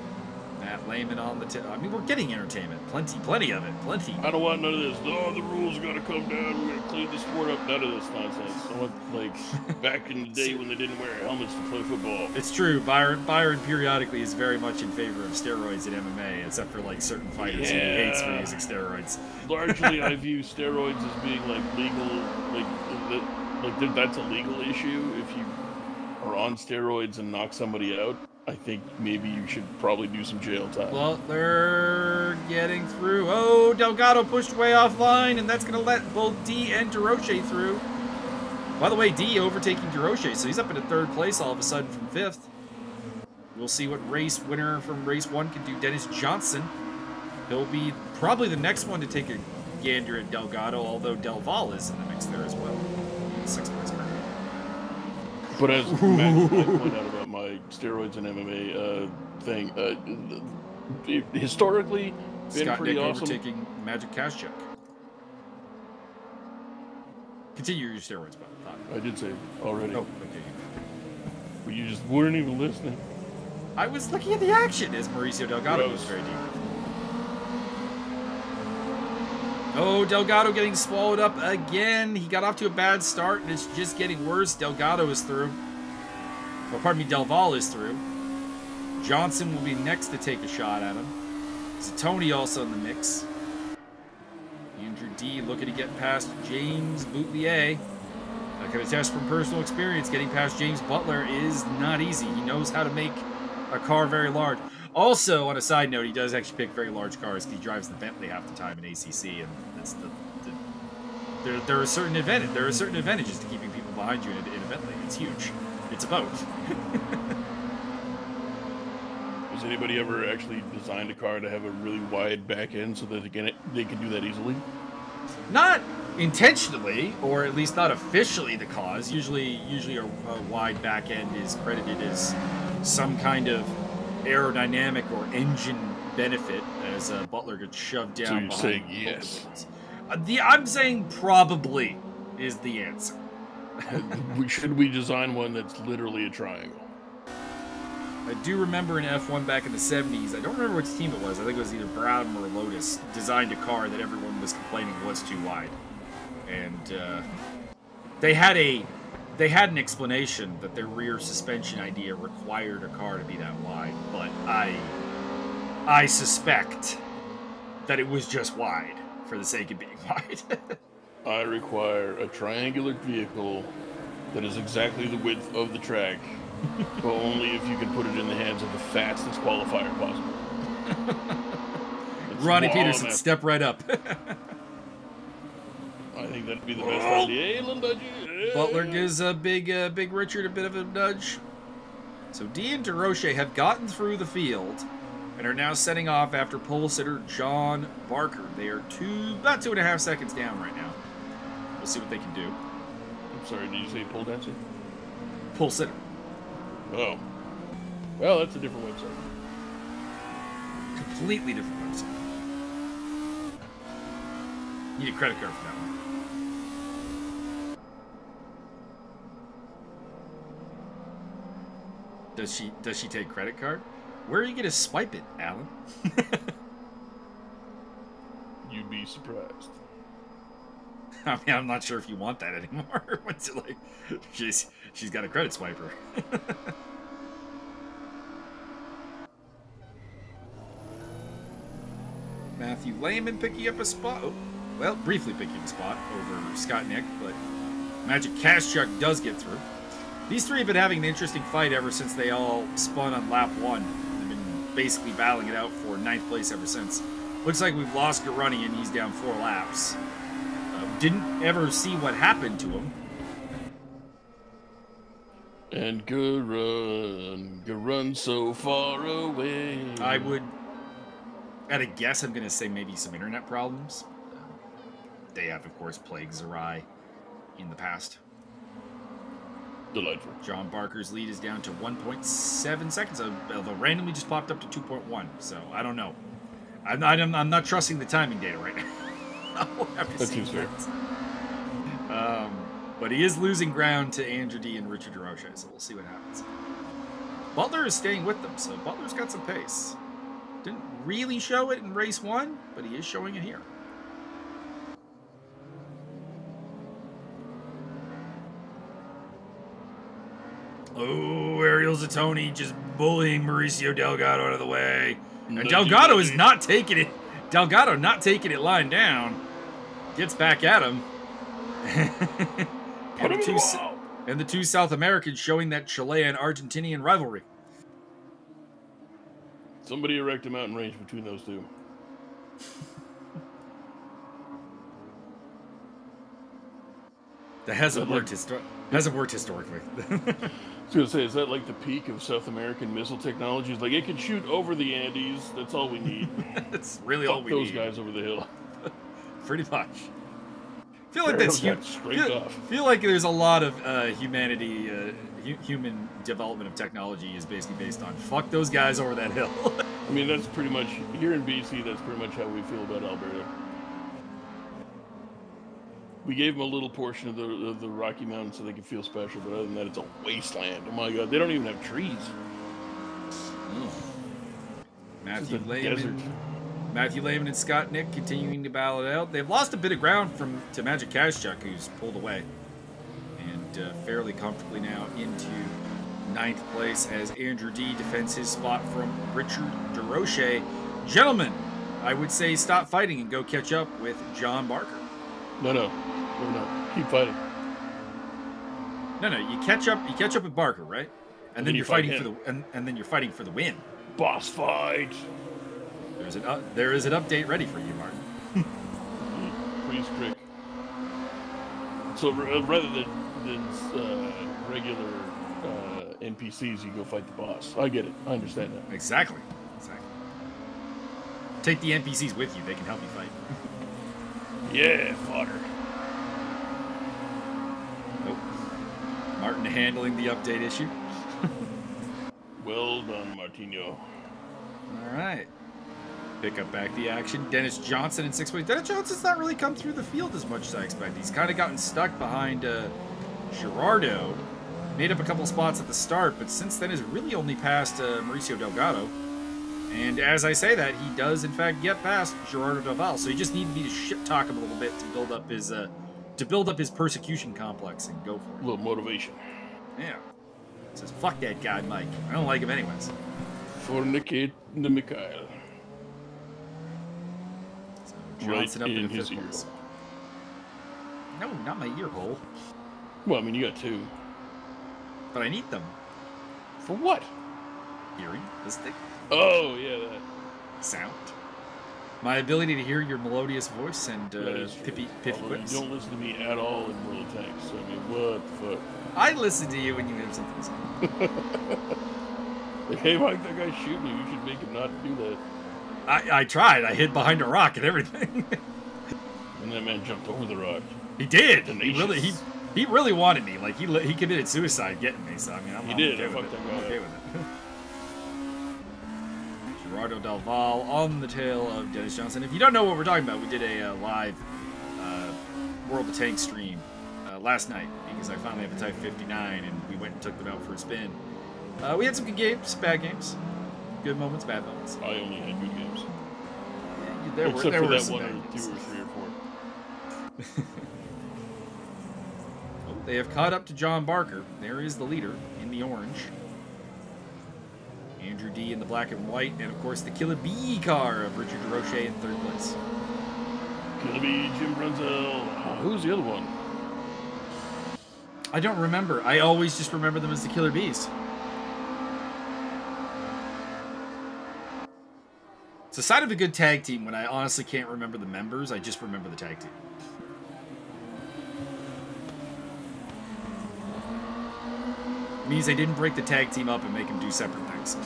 Matt Lehman on the I mean, we're getting entertainment. Plenty of it. Plenty.
I don't want none of this. Oh, the rules are going to come down. We're going to clean the sport up. None of this nonsense. I want, like, back in the day when they didn't wear helmets to play football.
It's true. Byron periodically is very much in favor of steroids in MMA, except for, like, certain fighters who he hates for using steroids.
Largely, I view steroids as being, like, legal. Like that's a legal issue. If you are on steroids and knock somebody out, I think maybe you should probably do some jail time.
Well, they're getting through. Oh, Delgado pushed way offline, and that's going to let both D and DeRoche through. By the way, D overtaking DeRoche, so he's up into 3rd place all of a sudden from 5th. We'll see what race winner from race 1 can do. Dennis Johnson. He'll be probably the next one to take a gander at Delgado, although Del Val is in the mix there as well. 6th place currently.
But as Matt pointed out about my steroids and MMA thing, historically, been
Scott
pretty
Nick
awesome.
overtaking Magic Cash Check. Continue your steroids, Bob.
I did say already.
Oh, okay.
But you just weren't even listening.
I was looking at the action as Mauricio Delgado was very deep. Oh, Delgado getting swallowed up again. He got off to a bad start, and it's just getting worse. Delgado is through. Well, pardon me, Del Val is through. Johnson will be next to take a shot at him. Zatoni also in the mix. Andrew D looking to get past James Boutelier. I can attest from personal experience, getting past James Butler is not easy. He knows how to make a car very large. Also, on a side note, he does actually pick very large cars. He drives the Bentley half the time in ACC, and that's there are certain advantages to keeping people behind you in a Bentley. It's huge. It's a boat.
Has anybody ever actually designed a car to have a really wide back end so that they can do that easily?
Not intentionally, or at least not officially the cause. Usually a wide back end is credited as some kind of aerodynamic or engine benefit as Butler gets shoved down.
So you're
behind
saying yes?
I'm saying probably is the answer.
Should we design one that's literally a triangle?
I do remember in F1 back in the 70s, I don't remember which team it was, I think it was either Brown or Lotus, designed a car that everyone was complaining was too wide. And they had an explanation that their rear suspension idea required a car to be that wide, but I suspect that it was just wide for the sake of being wide.
I require a triangular vehicle that is exactly the width of the track, but only if you can put it in the hands of the fastest qualifier possible.
Ronnie
swallow
Peterson,
that.
step right up.
I think that'd be the best idea. Hey, little nudgy. Hey.
Butler gives a big Richard a bit of a nudge. So D and DeRoche have gotten through the field and are now setting off after pole sitter John Barker. They are about 2.5 seconds down right now. We'll see what they can do.
I'm sorry, did you say pole dancer?
Pole sitter.
Oh. Well, that's a different website.
Completely different website. Need a credit card for that one. Does she take credit card? Where are you gonna swipe it, Alan?
You'd be surprised.
I mean, I'm not sure if you want that anymore. Once it, like, she's got a credit swiper. Matthew Lehman picking up a spot. Oh, well, briefly picking up a spot over Scott Nick, but Magic Kashchuk does get through. These three have been having an interesting fight ever since they all spun on lap 1. They've been basically battling it out for 9th place ever since. Looks like we've lost Garuni and he's down 4 laps. Didn't ever see what happened to him.
And Garun so far away.
I would, at a guess, I'm going to say maybe some internet problems. They have, of course, plagued Zerai in the past.
Delightful.
John Barker's lead is down to 1.7 seconds, although randomly just popped up to 2.1. So I don't know. I'm not trusting the timing data right now. I'll have to
That
see
seems fair.
But he is losing ground to Andrew D and Richard DeRoche, so we'll see what happens. Butler is staying with them, so Butler's got some pace. Didn't really show it in race 1, but he is showing it here. Oh, Ariel Zatoni just bullying Mauricio Delgado out of the way. And Delgado is not taking it. Delgado not taking it lying down. Gets back at him. and the two South Americans showing that Chilean-Argentinian rivalry.
Somebody erect a mountain range between those two.
That hasn't worked historically.
I was gonna say, is that like the peak of South American missile technologies? Like, it can shoot over the Andes. That's all we need.
That's really
Fuck
all we
those
need.
guys over the hill.
Pretty much. Feel like that's feel like there's a lot of human development of technology is basically based on fuck those guys over that hill.
I mean, that's pretty much here in BC. That's pretty much how we feel about Alberta. We gave them a little portion of the Rocky Mountains so they could feel special, but other than that, it's a wasteland. Oh my god, they don't even have trees.
Matthew Lehman and Scott Nick continuing to battle it out. They've lost a bit of ground to Magic Kashchuk, who's pulled away. And fairly comfortably now into 9th place as Andrew D defends his spot from Richard DeRoche. Gentlemen, I would say stop fighting and go catch up with John Barker.
No, we're not. Keep fighting.
No, you catch up with Barker, right? And then you're fighting for the and then you're fighting for the win.
Boss fight.
There is an update ready for you, Martin.
Please, Crick. So rather than regular NPCs, you go fight the boss. I get it. I understand that.
Exactly. Take the NPCs with you. They can help you fight.
Yeah, fodder.
Nope. Martin handling the update issue.
Well done, Martino.
All right. Pick up back the action. Dennis Johnson in 6th place. Dennis Johnson's not really come through the field as much as I expected. He's kind of gotten stuck behind Gerardo. Made up a couple spots at the start, but since then has really only passed Mauricio Delgado. And as I say that, he does in fact get past Gerardo Delval. So he just needed me to shit talk him a little bit to build up his persecution complex and go for it.
A little motivation.
Yeah. He says, fuck that guy, Mike. I don't like him anyways.
Fornicate the Mikhail.
So Johnson
right
up
in
in
his
5th
ear
place.
hole.
No, not my ear hole.
Well, I mean, you got 2.
But I need them.
For what?
Hearing, listening,
Oh, yeah, that.
sound. My ability to hear your melodious voice and pithy
Although
quips.
you don't listen to me at all in World of Tanks. So, I mean, what the fuck?
I listen to you when you have something to say.
Like, hey, Mike, that guy's shooting you. You should make him not do that.
I tried. I hid behind a rock and everything.
And that man jumped over the rock.
He did.
Tenacious.
He really wanted me. Like he committed suicide getting me. So I mean, I'm
did.
okay with
Fuck
it.
that
I'm
guy
okay
up.
with it. Gerardo Del Val on the tail of Dennis Johnson. If you don't know what we're talking about, we did a live World of Tanks stream last night because I finally have a Type 59 and we went and took them out for a spin. We had some good games, bad games, good moments, bad moments.
I only had good games.
There
Except
were
for that
some
one
bad
or
games.
2 or 3 or 4.
Oh, they have caught up to John Barker. There is the leader in the orange. Andrew D in the black and white, and of course the Killer Bee car of Richard DeRoche in 3rd place.
Killer Bee, Jim Brunzel. Who's the other one?
I don't remember. I always just remember them as the Killer Bees. It's a sign of a good tag team when I honestly can't remember the members. I just remember the tag team. It means they didn't break the tag team up and make them do separate things.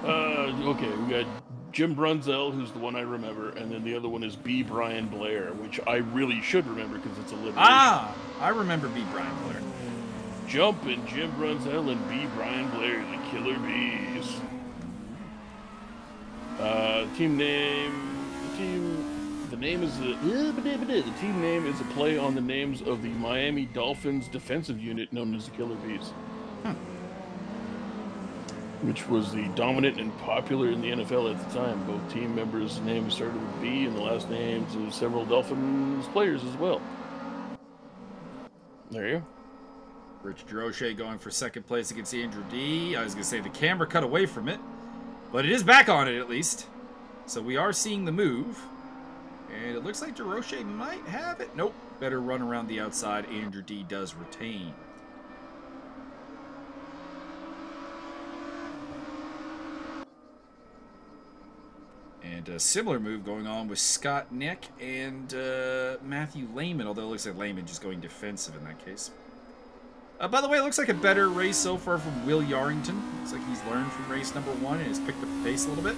Okay, we got Jim Brunzel, who's the one I remember, and then the other one is B. Brian Blair, which I really should remember because it's alliteration.
Ah! I remember B. Brian Blair.
Jumpin' Jim Brunzel and B. Brian Blair, the Killer Bees. Team name is the team name is a play on the names of the Miami Dolphins defensive unit known as the Killer Bees, which was the dominant and popular in the NFL at the time. Both team members' names started with B, and the last names of several Dolphins players as well. There you go.
Rich DeRoche going for 2nd place against Andrew D. I was going to say the camera cut away from it, but it is back on it at least. So we are seeing the move. And it looks like DeRoche might have it. Nope. Better run around the outside. Andrew D does retain. And a similar move going on with Scott Nick and Matthew Lehman, although it looks like Lehman just going defensive in that case. By the way, it looks like a better race so far from Will Yarrington. Looks like he's learned from race number 1 and has picked up the pace a little bit.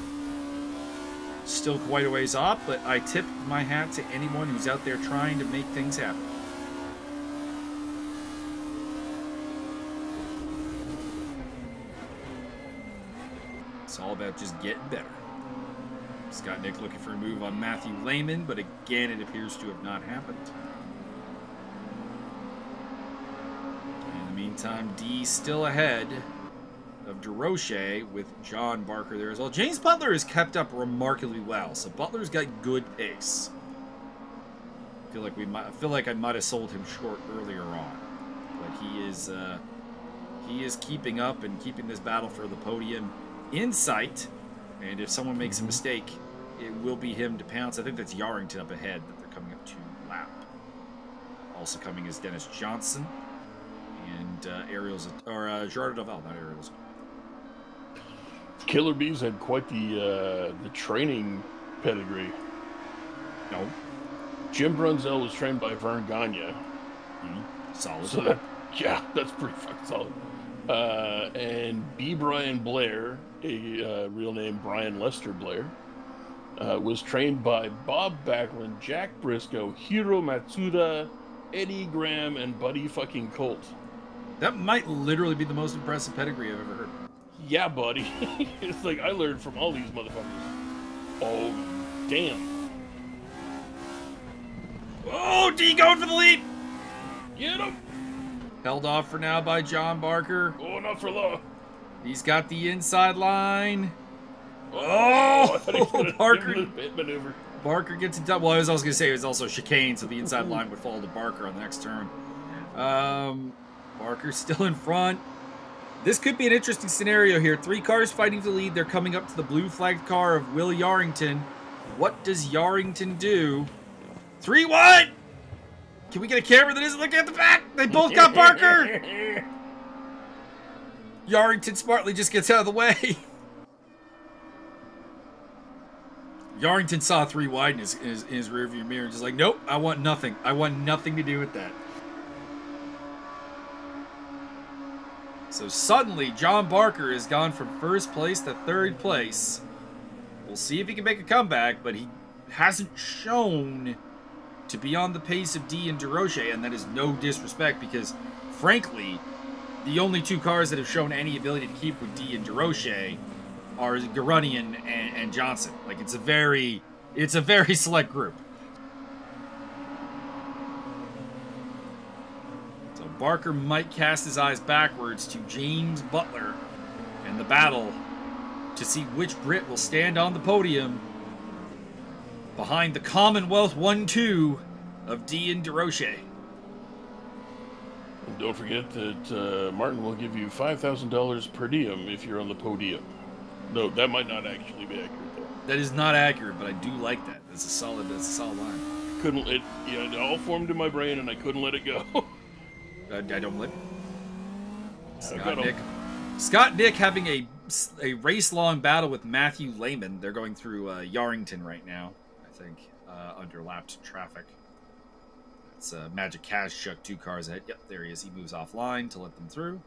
Still quite a ways off, but I tip my hat to anyone who's out there trying to make things happen. It's all about just getting better. Scott Nick looking for a move on Matthew Lehman, but again, it appears to have not happened. In the meantime, D still ahead of DeRoche with John Barker there as well. James Butler has kept up remarkably well, so Butler's got good pace. I feel like I might have sold him short earlier on, but he is keeping up and keeping this battle for the podium in sight. And if someone makes a mistake, it will be him to pounce. I think that's Yarrington up ahead that they're coming up to lap. Also coming is Dennis Johnson and Gerardo Del Val, not Ariel's.
Killer Bees had quite the training pedigree.
No.
Jim Brunzel was trained by Vern Gagne.
Solid.
So that's pretty fucking solid. And B. Brian Blair, a real name Brian Lester Blair, was trained by Bob Backlund, Jack Briscoe, Hiro Matsuda, Eddie Graham, and Buddy fucking Colt.
That might literally be the most impressive pedigree I've ever heard.
Yeah, buddy. It's like I learned from all these motherfuckers. Oh, damn.
Oh, D going for the lead.
Get him.
Held off for now by John Barker.
Oh, not for long.
He's got the inside line.
Oh, I thought he was gonna
Barker.
give him a bit maneuver.
Barker gets it done. Well, I was also going to say it was also chicane, so the inside line would fall to Barker on the next turn. Barker's still in front. This could be an interesting scenario here. 3 cars fighting for the lead. They're coming up to the blue flagged car of Will Yarrington. What does Yarrington do? 3 wide! Can we get a camera that isn't looking at the back? They both got Barker! Yarrington smartly just gets out of the way. Yarrington saw 3 wide in his rearview mirror, just like, nope, I want nothing. I want nothing to do with that. So suddenly, John Barker has gone from first place to third place. We'll see if he can make a comeback, but he hasn't shown to be on the pace of D and DeRoche, and that is no disrespect because, frankly, the only 2 cars that have shown any ability to keep with D and DeRoche are Garunian and Johnson. Like, it's a very select group. So Barker might cast his eyes backwards to James Butler and the battle to see which Brit will stand on the podium behind the Commonwealth 1-2 of D and DeRoche.
And don't forget that Martin will give you $5,000 per diem if you're on the podium. No, that might not actually be accurate, though.
That is not accurate, but I do like that. That's a solid line.
It all formed in my brain, and I couldn't let it go.
I don't blame you. Scott Nick having a race-long battle with Matthew Lehman. They're going through Yarrington right now, I think, under lapped traffic. It's Magic Cash chuck 2 cars ahead. Yep, there he is. He moves offline to let them through.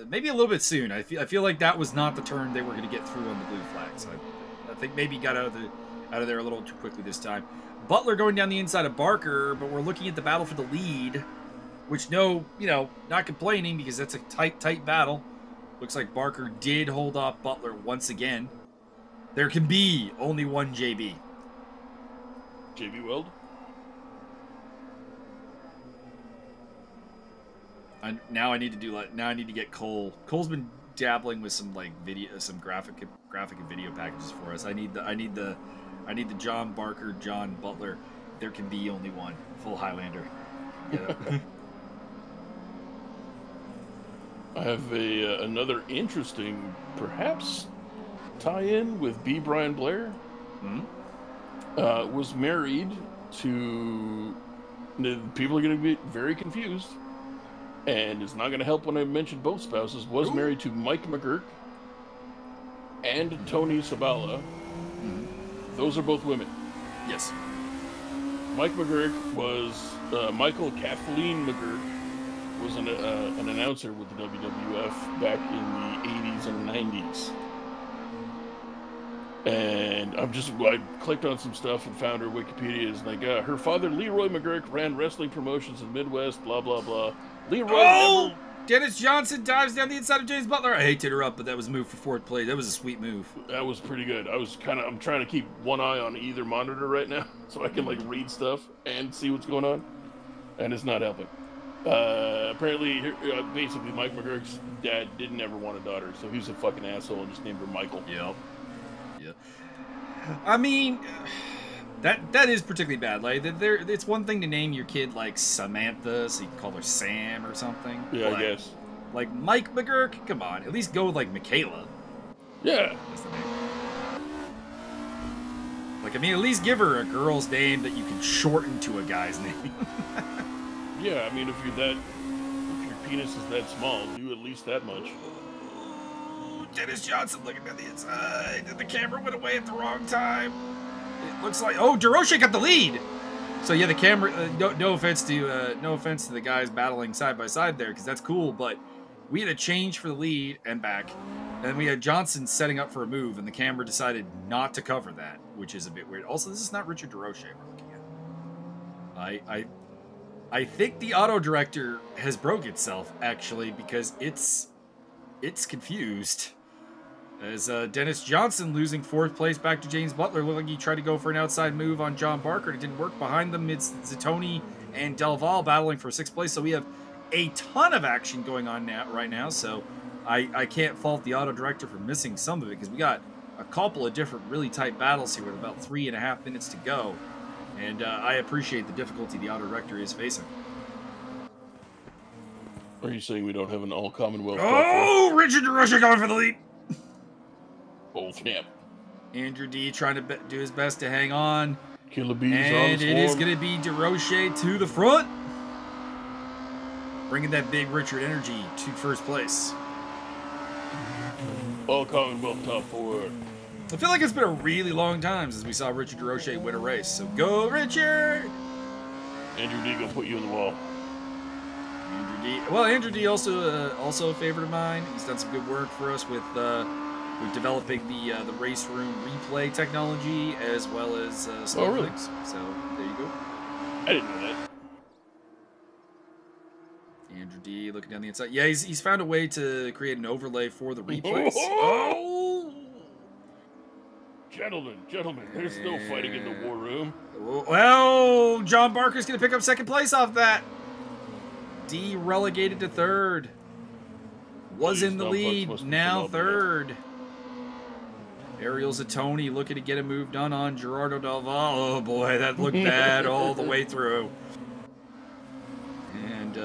Maybe a little bit soon. I feel like that was not the turn they were going to get through on the blue flag. So I think maybe got out of there a little too quickly this time. Butler going down the inside of Barker, but we're looking at the battle for the lead, which not complaining because that's a tight battle. Looks like Barker did hold off Butler once again. There can be only one JB.
JB Weld?
Now I need to get Cole. Cole's been dabbling with some some graphic and video packages for us. I need the John Barker, John Butler. There can be only one full Highlander. Yeah.
I have another interesting, perhaps, tie-in with B. Brian Blair.
Mm-hmm.
Was married to... People are going to be very confused. And it's not going to help when I mention both spouses. Was married to Mike McGurk and Tony Sabala.
Mm-hmm.
Those are both women.
Yes.
Mike McGurk was... Michael Kathleen McGurk was an announcer with the WWF back in the 80s and 90s. And I clicked on some stuff and found her Wikipedia. It's like, her father, Leroy McGurk, ran wrestling promotions in the Midwest, blah, blah, blah. Leroy
Dennis Johnson dives down the inside of James Butler. I hate to interrupt, but that was moved for 4th place. That was a sweet move.
That was pretty good. I'm trying to keep one eye on either monitor right now so I can read stuff and see what's going on. And it's not helping. Apparently, basically, Mike McGurk's dad didn't ever want a daughter, so he was a fucking asshole and just named her Michael.
Yep. I mean, that is particularly bad. It's one thing to name your kid Samantha, so you can call her Sam or something.
Yeah, I guess.
Mike McGurk, come on, at least go with Michaela.
Yeah.
That's the name. At least give her a girl's name that you can shorten to a guy's name.
Yeah, I mean, if your penis is that small, do at least that much.
Dennis Johnson looking at the inside, and the camera went away at the wrong time. It looks like DeRoche got the lead. So yeah, the camera. No offense to the guys battling side by side there, because that's cool. But we had a change for the lead and back, and then we had Johnson setting up for a move, and the camera decided not to cover that, which is a bit weird. Also, this is not Richard DeRoche we're looking at. I think the auto director has broke itself actually, because it's confused. As Dennis Johnson losing 4th place back to James Butler. Looked like he tried to go for an outside move on John Barker. It didn't work. Behind them, it's Zatoni and Del Valle battling for 6th place. So we have a ton of action going on right now. So I can't fault the auto director for missing some of it, because we got a couple of different really tight battles here with about 3.5 minutes to go. And I appreciate the difficulty the auto director is facing.
Are you saying we don't have an all-Commonwealth?
Richard DeRoche going for the lead.
Oh, snap.
Andrew D trying to do his best to hang on.
Killer Bees on
And
the
it is going to be DeRoche to the front. Bringing that big Richard energy to 1st place.
All Commonwealth top 4.
I feel like it's been a really long time since we saw Richard DeRoche win a race. So go, Richard!
Andrew D. gonna put you in the wall.
Andrew D. Well, Andrew D. also a favorite of mine. He's done some good work for us with developing the race room replay technology as well as some other things. So there you go.
I didn't know that.
Andrew D. looking down the inside. Yeah, he's found a way to create an overlay for the replays. Oh!
Gentlemen, there's no fighting in the war room.
Well, John Barker's going to pick up second place off that. D relegated to third. Was in the lead, now third. Ariel Zatoni looking to get a move done on Gerardo Delval. Oh boy, that looked bad all the way through. And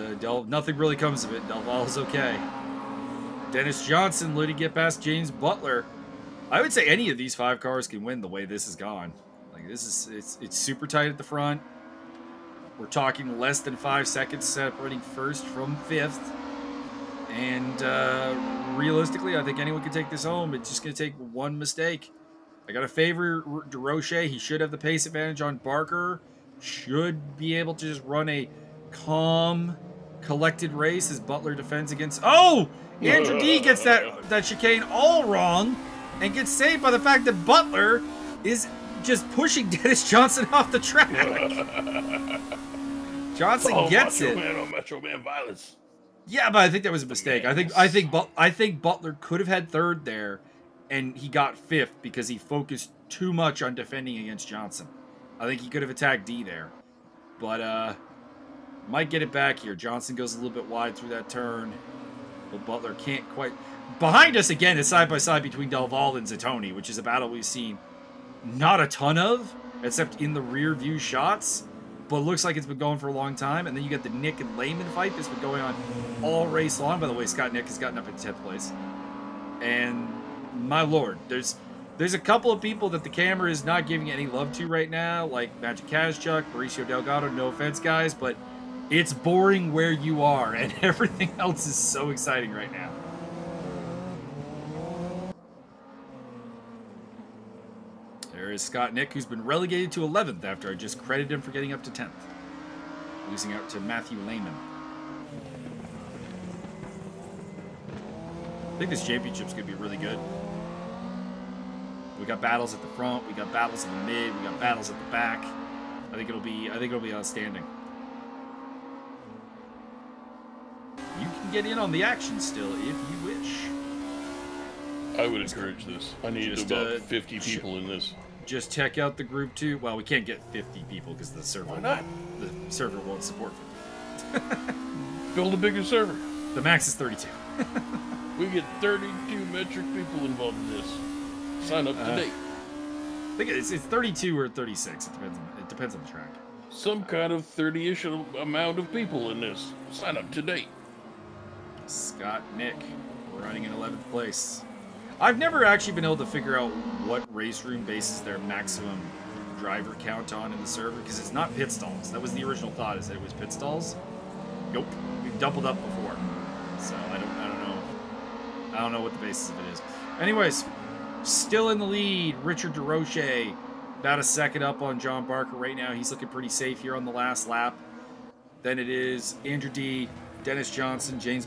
nothing really comes of it. Delval's okay. Dennis Johnson looking to get past James Butler. I would say any of these 5 cars can win the way this has gone. Like it's super tight at the front. We're talking less than 5 seconds separating first from fifth. And realistically, I think anyone can take this home. It's just going to take one mistake. I got to favor DeRoche. He should have the pace advantage on Barker. Should be able to just run a calm, collected race as Butler defends against... Oh! Andrew D gets that chicane all wrong and gets saved by the fact that Butler is just pushing Dennis Johnson off the track. Johnson gets it.
Man on Metro Man violence.
Yeah, but I think that was a mistake. I think Butler could have had third there, and he got fifth because he focused too much on defending against Johnson. I think he could have attacked D there, but might get it back here. Johnson goes a little bit wide through that turn, but Butler can't quite. Behind us again is side by side between Delval and Zatoni, which is a battle we've seen not a ton of, except in the rear view shots. But it looks like it's been going for a long time. And then you got the Nick and Lehman fight that's been going on all race long. By the way, Scott Nick has gotten up in 10th place. And my lord, there's a couple of people that the camera is not giving any love to right now, like Magic Kazchuk, Mauricio Delgado. No offense, guys, but it's boring where you are, and everything else is so exciting right now. There is Scott Nick, who's been relegated to 11th after I just credited him for getting up to 10th. Losing out to Matthew Lehman. I think this championship's going to be really good. We got battles at the front, we got battles in the mid, we got battles at the back. I think it'll be outstanding. You can get in on the action still if you wish.
I would encourage this. I need about 50 people in this.
Just check out the group too. Well, we can't get 50 people because the server won't support 50.
Build a bigger server.
The max is 32.
We get 32 metric people involved in this. Sign up today.
I think it's 32 or 36. It depends on the track.
Some kind of 30-ish amount of people in this. Sign up today.
Scott Nick running in 11th place. I've never actually been able to figure out what race room bases their maximum driver count on in the server, because it's not pit stalls. That was the original thought, is that it was pit stalls. Nope, we've doubled up before, so I don't know what the basis of it is. Anyways, still in the lead, Richard DeRoche, about a second up on John Barker right now. He's looking pretty safe here on the last lap. Then it is Andrew D, Dennis Johnson, James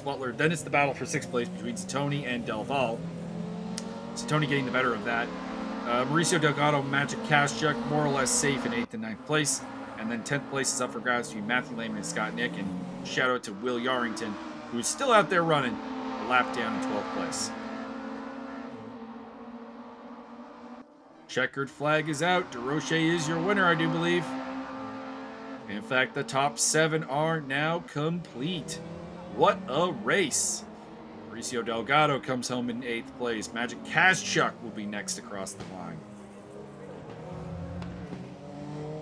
Butler. Then it's the battle for 6th place between Zatoni and Delval. Zatoni getting the better of that. Mauricio Delgado, Magic Kazchuk, more or less safe in 8th and 9th place. And then 10th place is up for grabs between Matthew Lehman and Scott Nick. And shout out to Will Yarrington, who's still out there running a lap down in 12th place. Checkered flag is out. DeRoche is your winner, I do believe. In fact, the top 7 are now complete. What a race. Mauricio Delgado comes home in 8th place. Magic Kazchuk will be next across the line.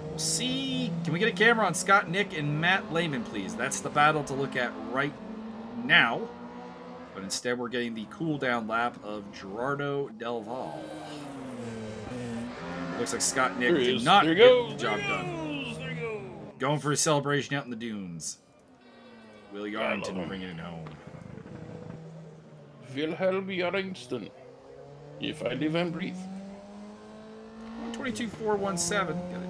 We'll see. Can we get a camera on Scott Nick and Matt Lehman, please? That's the battle to look at right now. But instead, we're getting the cool-down lap of Gerardo Delval. Looks like Scott Nick did not get the job done.
There he goes.
Going for a celebration out in the dunes. Will Yarrington bringing it home.
Wilhelm Yarrington. If I live and breathe.
122.417. Got a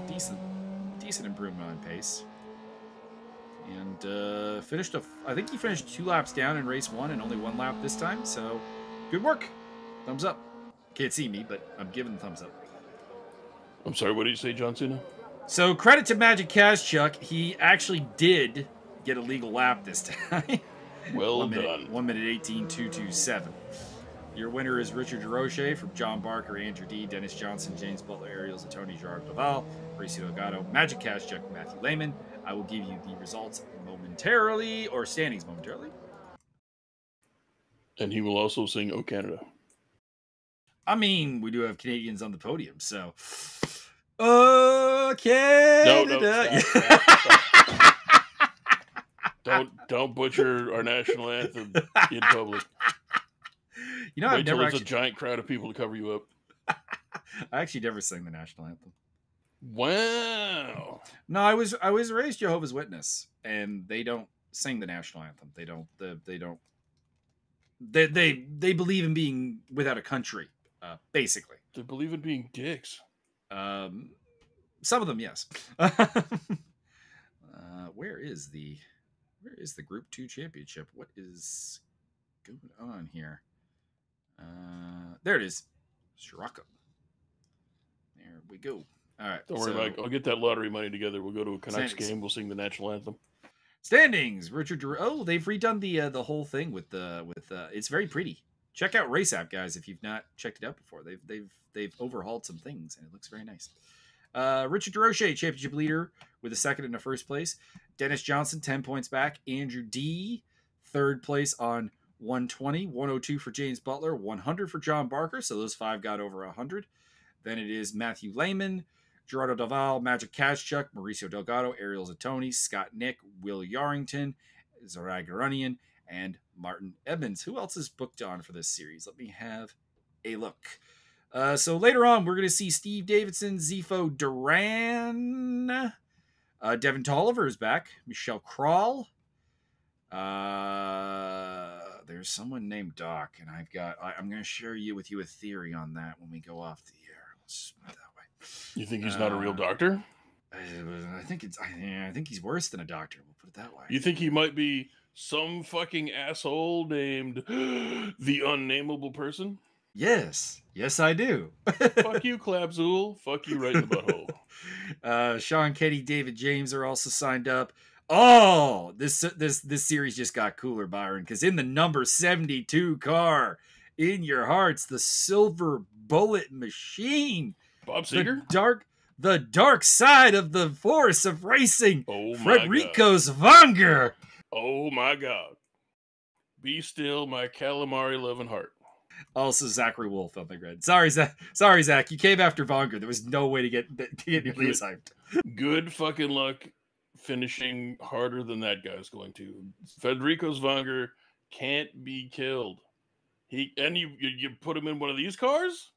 decent improvement on pace. And finished I think he finished 2 laps down in race 1 and only 1 lap this time. So good work. Thumbs up. Can't see me, but I'm giving the thumbs up.
I'm sorry, what did you say, John Cena?
So credit to Magic Kazchuk. He actually did get a legal lap this time.
Well done.
1 minute 18.227. Your winner is Richard DeRoche from John Barker, Andrew D, Dennis Johnson, James Butler, Ariel Zatoni, Gerard Laval, Mauricio Delgado, Magic Kazchuk, Matthew Lehman. I will give you the results momentarily, or standings momentarily.
And he will also sing "Oh Canada."
I mean, we do have Canadians on the podium, so. Oh, Canada!
No, stop. Don't butcher our national anthem in public.
You know,
Wait till there's a giant crowd of people to cover you up.
I actually never sang the national anthem.
Wow.
No, I was raised Jehovah's Witness, and they don't sing the national anthem. They believe in being without a country, basically.
They believe in being dicks.
Some of them, yes. Where is the Group 2 championship? What is going on here? There it is. Scirocco. There we go. All right.
Don't worry, Mike. I'll get that lottery money together. We'll go to a Canucks game. We'll sing the national anthem.
Standings. Richard. Oh, they've redone the whole thing with it's very pretty. Check out Race App, guys, if you've not checked it out before. They've overhauled some things and it looks very nice. Richard DeRoche, championship leader with a second and a first place. Dennis Johnson, 10 points back. Andrew D, third place on 120. 102 for James Butler. 100 for John Barker. So those 5 got over 100. Then it is Matthew Lehman, Gerardo Daval, Magic Kazchuk, Mauricio Delgado, Ariel Zatoni, Scott Nick, Will Yarrington, Zarai Garunian, and Martin Edmonds. Who else is booked on for this series? Let me have a look. So later on, we're going to see Steve Davidson, Zifo Duran, Devin Tolliver is back, Michelle Kral. There's someone named Doc, and I'm going to share with you a theory on that when we go off the air. Let's put it that way.
You think he's not a real doctor?
I think he's worse than a doctor. We'll put it that way.
You think he might be some fucking asshole named the Unnameable Person?
Yes, I do.
Fuck you, Clabzool. Fuck you right in the
butthole. Sean Kenny, David James are also signed up. Oh, this series just got cooler, Byron, because in the number 72 car, in your hearts, the Silver Bullet Machine,
Bob Seger,
the dark side of the force of racing.
Oh my
Frederico Zwanger.
Oh my God! Be still, my calamari loving heart.
Also, Zachary Wolf on the grid. Sorry, Zach. You came after Vonger. There was no way to get nearly as hyped.
Good fucking luck finishing harder than that guy's going to. Federico Zwanger can't be killed. You put him in one of these cars?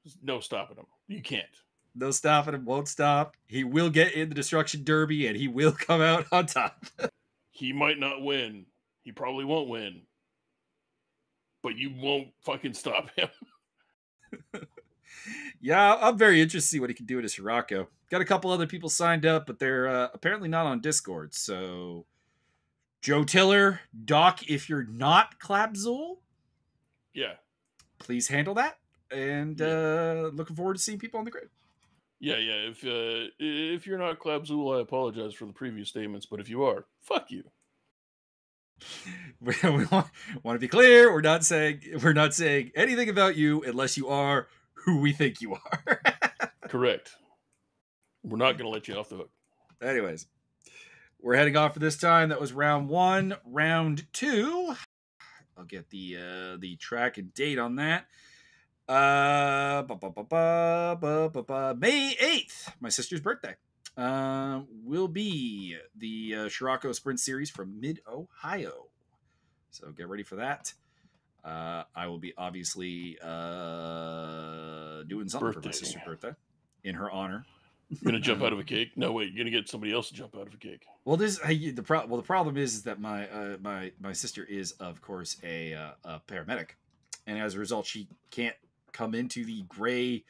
There's no stopping him. You can't.
No stopping him. Won't stop. He will get in the Destruction Derby, and he will come out on top.
He might not win. He probably won't win. But you won't fucking stop him.
Yeah, I'm very interested to see what he can do at a Scirocco. Got a couple other people signed up, but they're apparently not on Discord. So, Joe Tiller, Doc, if you're not Clabzool,
yeah,
please handle that. And looking forward to seeing people on the grid.
Yeah. If you're not Clabzool, I apologize for the previous statements. But if you are, fuck you.
We want to be clear. We're not saying anything about you unless you are who we think you are.
Correct. We're not going to let you off the hook.
Anyways, we're heading off for this time. That was round 1. Round 2. I'll get the track and date on that. May 8th, my sister's birthday. Will be the Scirocco Sprint Series from Mid-Ohio. So get ready for that. I will be obviously doing something for my sister's birthday in her honor.
You're gonna jump out of a cake? No, wait. You're gonna get somebody else to jump out of a cake.
Well, the problem is that my sister is, of course, a paramedic, and as a result, she can't come into the gray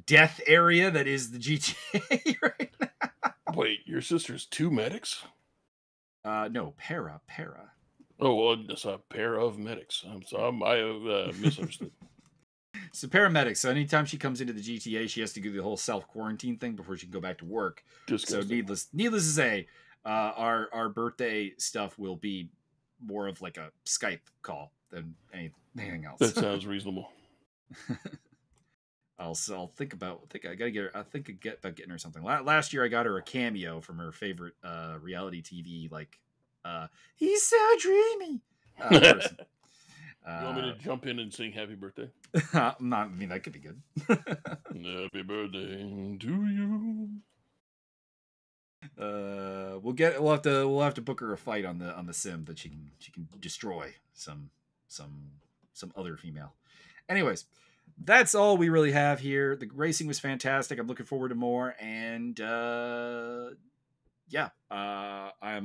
death area that is the GTA right now.
Wait, your sister's 2 medics?
No, para.
Oh, well, that's a pair of medics. I'm sorry, I misunderstood.
So paramedics. So anytime she comes into the GTA, she has to do the whole self-quarantine thing before she can go back to work.
Disgusting.
So needless to say, our birthday stuff will be more of like a Skype call than anything else.
That sounds reasonable.
I'll think about getting her something. Last year I got her a cameo from her favorite reality TV, like he's so dreamy. Person.
You want me to jump in and sing happy birthday?
I mean, that could be good.
Happy birthday to you.
We'll have to book her a fight on the sim that she can destroy some other female. Anyways, that's all we really have here. The racing was fantastic. I'm looking forward to more, and I'm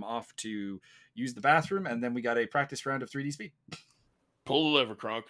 off to use the bathroom, and then we got a practice round of 3D speed.
Pull the lever, Kronk.